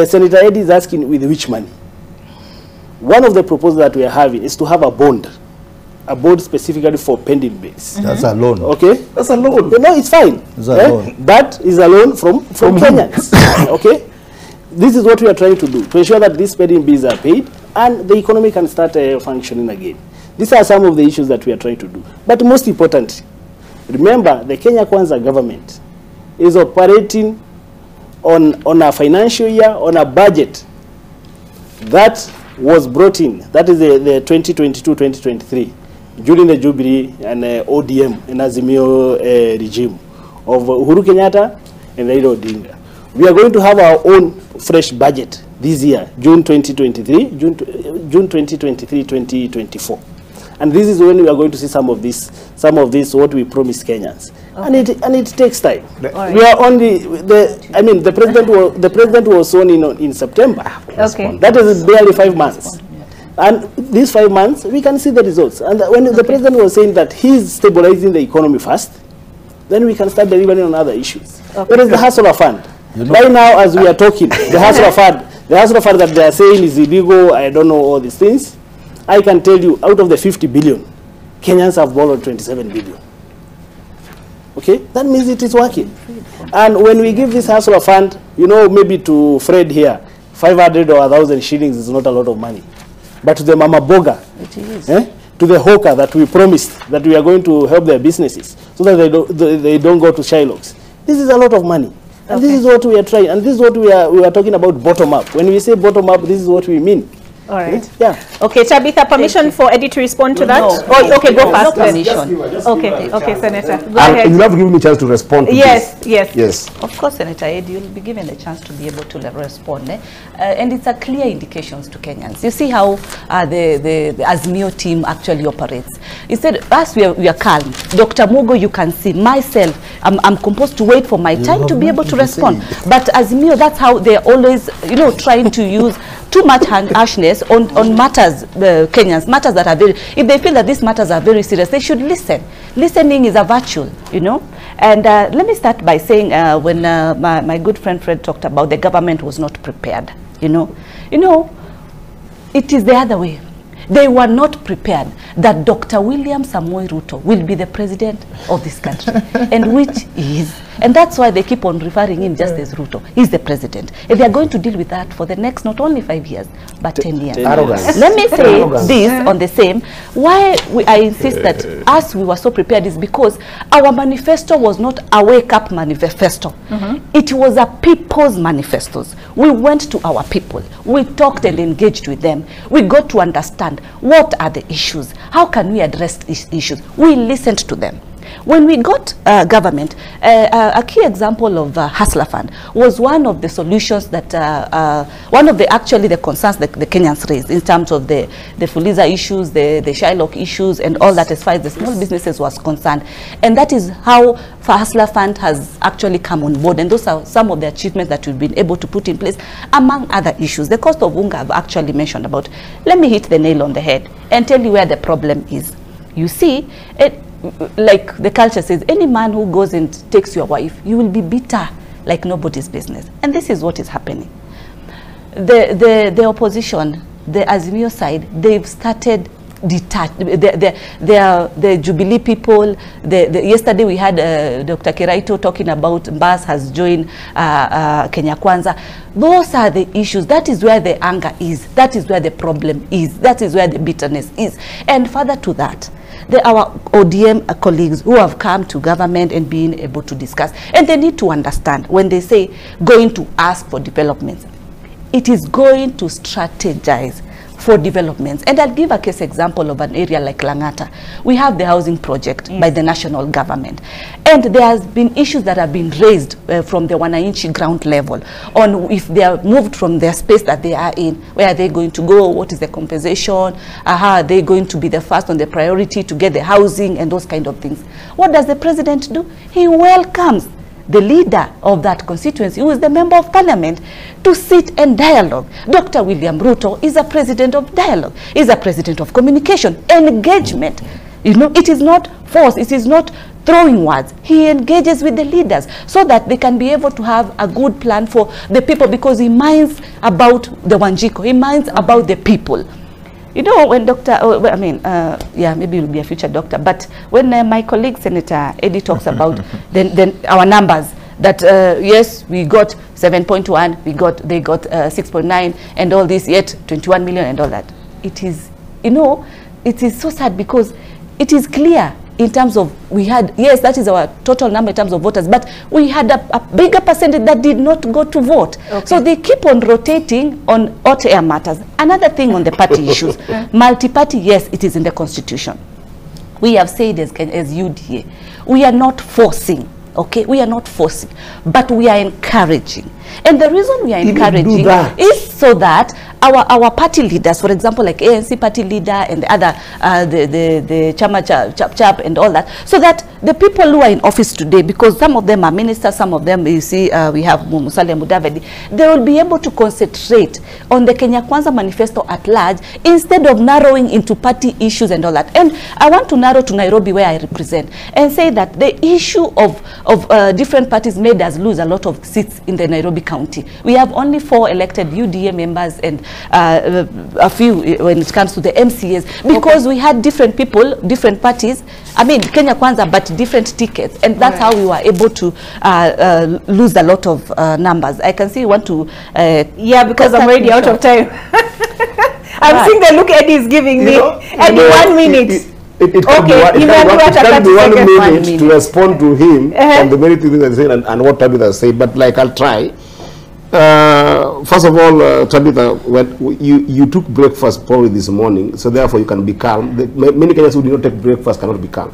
Senator Eddie is asking with which money. One of the proposals that we are having is to have a bond specifically for pending bills. That's a loan. Okay? That's a loan. No, it's fine. It's a loan. But it's a loan from Kenyans. Okay? This is what we are trying to do, to ensure that these pending bills are paid and the economy can start functioning again. These are some of the issues that we are trying to do. But most importantly, remember, the Kenya Kwanza government is operating on a financial year, on a budget that was brought in, that is the 2022-2023, during the Jubilee and ODM and Azimio regime of Uhuru Kenyatta and Raila Odinga. We are going to have our own fresh budget this year, June 2023, June 2023, 2024. And this is when we are going to see some of this what we promised Kenyans. Okay. And it takes time. Right. We are only the president was sworn in September. Okay. That is barely 5 months. And these 5 months we can see the results. And when the president was saying that he's stabilizing the economy first, then we can start delivering on other issues. Okay. There is the Hustler Fund. You know, right now as we are talking, the Hustler Fund that they are saying is illegal, I don't know all these things. I can tell you, out of the 50 billion, Kenyans have borrowed 27 billion. Okay? That means it is working. And when we give this Hustler Fund, you know, maybe to Fred here, 500 or 1,000 shillings is not a lot of money. But to the Mama Boga, it is. To the hawker that we promised that we are going to help their businesses so that they don't go to Shylocks, this is a lot of money. And this is what we are trying. And this is what we are talking about bottom up. When we say bottom up, this is what we mean. All right. Yeah. Okay, Tabitha, permission for Eddie to respond to that? No. Oh, okay, go fast. Okay, Senator. Go ahead. You have given me a chance to respond to this. Yes. Of course, Senator Eddie, you'll be given a chance to be able to respond. And it's a clear indications to Kenyans. You see how the Azimio team actually operates. Instead, us, we are calm. Dr. Mogo, you can see myself, I'm composed to wait for my time to be able to respond. But Azimio, that's how they're always, you know, trying to use too much harshness on matters, Kenyans, matters that are very, if they feel that these matters are very serious, they should listen. Listening is a virtue, you know. And let me start by saying when my good friend Fred talked about the government was not prepared, you know, it is the other way. They were not prepared that Dr. William Samoei Ruto will be the president of this country, and which is. And that's why they keep on referring him just as Ruto. He's the president. And they are going to deal with that for the next not only 5 years, but 10 years. Let me say this on the same. Why I insist that us, we were so prepared is because our manifesto was not a wake-up manifesto. It was a people's manifestos. We went to our people. We talked and engaged with them. We got to understand what are the issues. How can we address these issues? We listened to them. When we got government, a key example of Hustler Fund was one of the solutions that, one of the concerns that the Kenyans raised in terms of the Fuliza issues, the Shylock issues, and all that as far as the small businesses was concerned. And that is how Hustler Fund has actually come on board. And those are some of the achievements that we've been able to put in place, among other issues. The cost of unga I've actually mentioned about. Let me hit the nail on the head and tell you where the problem is. You see, like the culture says, any man who goes and takes your wife, you will be bitter like nobody's business. And this is what is happening. The opposition, the Azimio side, they've started detached. The Jubilee people, yesterday we had Dr. Kiraito talking about Mbas has joined Kenya Kwanza. Those are the issues. That is where the anger is. That is where the problem is. That is where the bitterness is. And further to that, our ODM colleagues who have come to government and been able to discuss, and they need to understand when they say going to ask for developments, it is going to strategize for developments. And I'll give a case example of an area like Langata. We have the housing project by the national government. And there has been issues that have been raised from the Wananchi ground level on if they are moved from their space that they are in, where are they going to go, what is the compensation, how are they going to be the first on the priority to get the housing and those kind of things. What does the president do? He welcomes the leader of that constituency, who is the member of parliament, to sit and dialogue. Dr. William Ruto is a president of dialogue, is a president of communication, engagement. You know, it is not force, it is not throwing words. He engages with the leaders so that they can be able to have a good plan for the people, because he minds about the Wanjiko, he minds about the people. You know, when Dr. yeah, maybe you'll be a future doctor, but when my colleague Senator Eddie talks about then our numbers, that yes, we got 7.1, they got 6.9 and all this, yet 21 million and all that. It is, you know, it is so sad, because it is clear in terms of, we had, yes, that is our total number in terms of voters, but we had a bigger percentage that did not go to vote. Okay. So they keep on rotating on hot air matters. Another thing on the party issues, multi-party, yes, it is in the constitution. We have said as UDA, we are not forcing, okay, we are not forcing, but we are encouraging. And the reason we are encouraging is so that our party leaders, for example, like ANC party leader and the other, the Chama Chap and all that, so that the people who are in office today, because some of them are ministers, some of them, you see, we have Musalia Mudavadi, they will be able to concentrate on the Kenya Kwanza manifesto at large, instead of narrowing into party issues and all that. And I want to narrow to Nairobi, where I represent, and say that the issue of different parties made us lose a lot of seats in the Nairobi County. We have only 4 elected UDA members and a few when it comes to the MCAs, because we had different people, different parties, I mean Kenya Kwanza, but different tickets, and that's how we were able to lose a lot of numbers. I can see you want to yeah, because I'm already out of time. I'm seeing the look Eddie is giving me. Eddie, 1 minute. It can be 1 minute to respond to him on the many things that he said and what Tabitha said, but like I'll try. First of all, Tabitha, when you took breakfast probably this morning, so therefore you can be calm. Many Kenyans who did not take breakfast cannot be calm.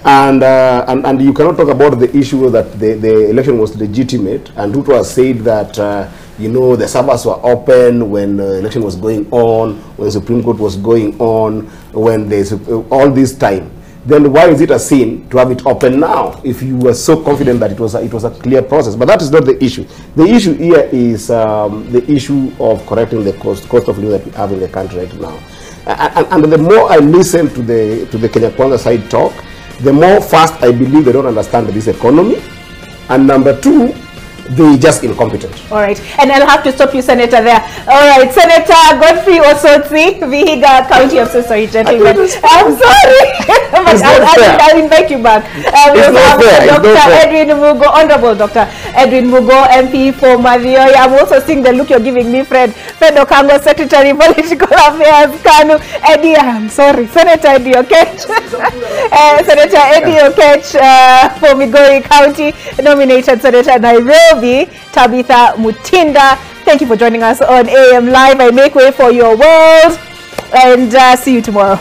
And you cannot talk about the issue that the election was legitimate, and Ruto has said that you know, the servers were open when the election was going on, when the Supreme Court was going on, when there's all this time. Then why is it a sin to have it open now if you were so confident that it was a clear process? But that is not the issue. The issue here is the issue of correcting the cost of living that we have in the country right now. And the more I listen to the Kenya Kwanza side talk, the more fast I believe they don't understand this economy. And number 2, they're just incompetent. All right, and I'll have to stop you, Senator, there. All right, Senator Godfrey Osotsi, Vihiga County. I'm so sorry, gentlemen. I'm sorry. But I'll invite you back. We also have Dr. Edwin Mugo, Honorable Dr. Edwin Mugo, MP for Mathioya. I'm also seeing the look you're giving me, Fred Okango, Secretary, Political Affairs, Kanu. Eddie, I'm sorry, Senator Eddie Okech. Senator Eddie Okech for Migori County, nominated Senator Nairobi, Tabitha Mutinda. Thank you for joining us on AM Live. I make way for your world, and see you tomorrow.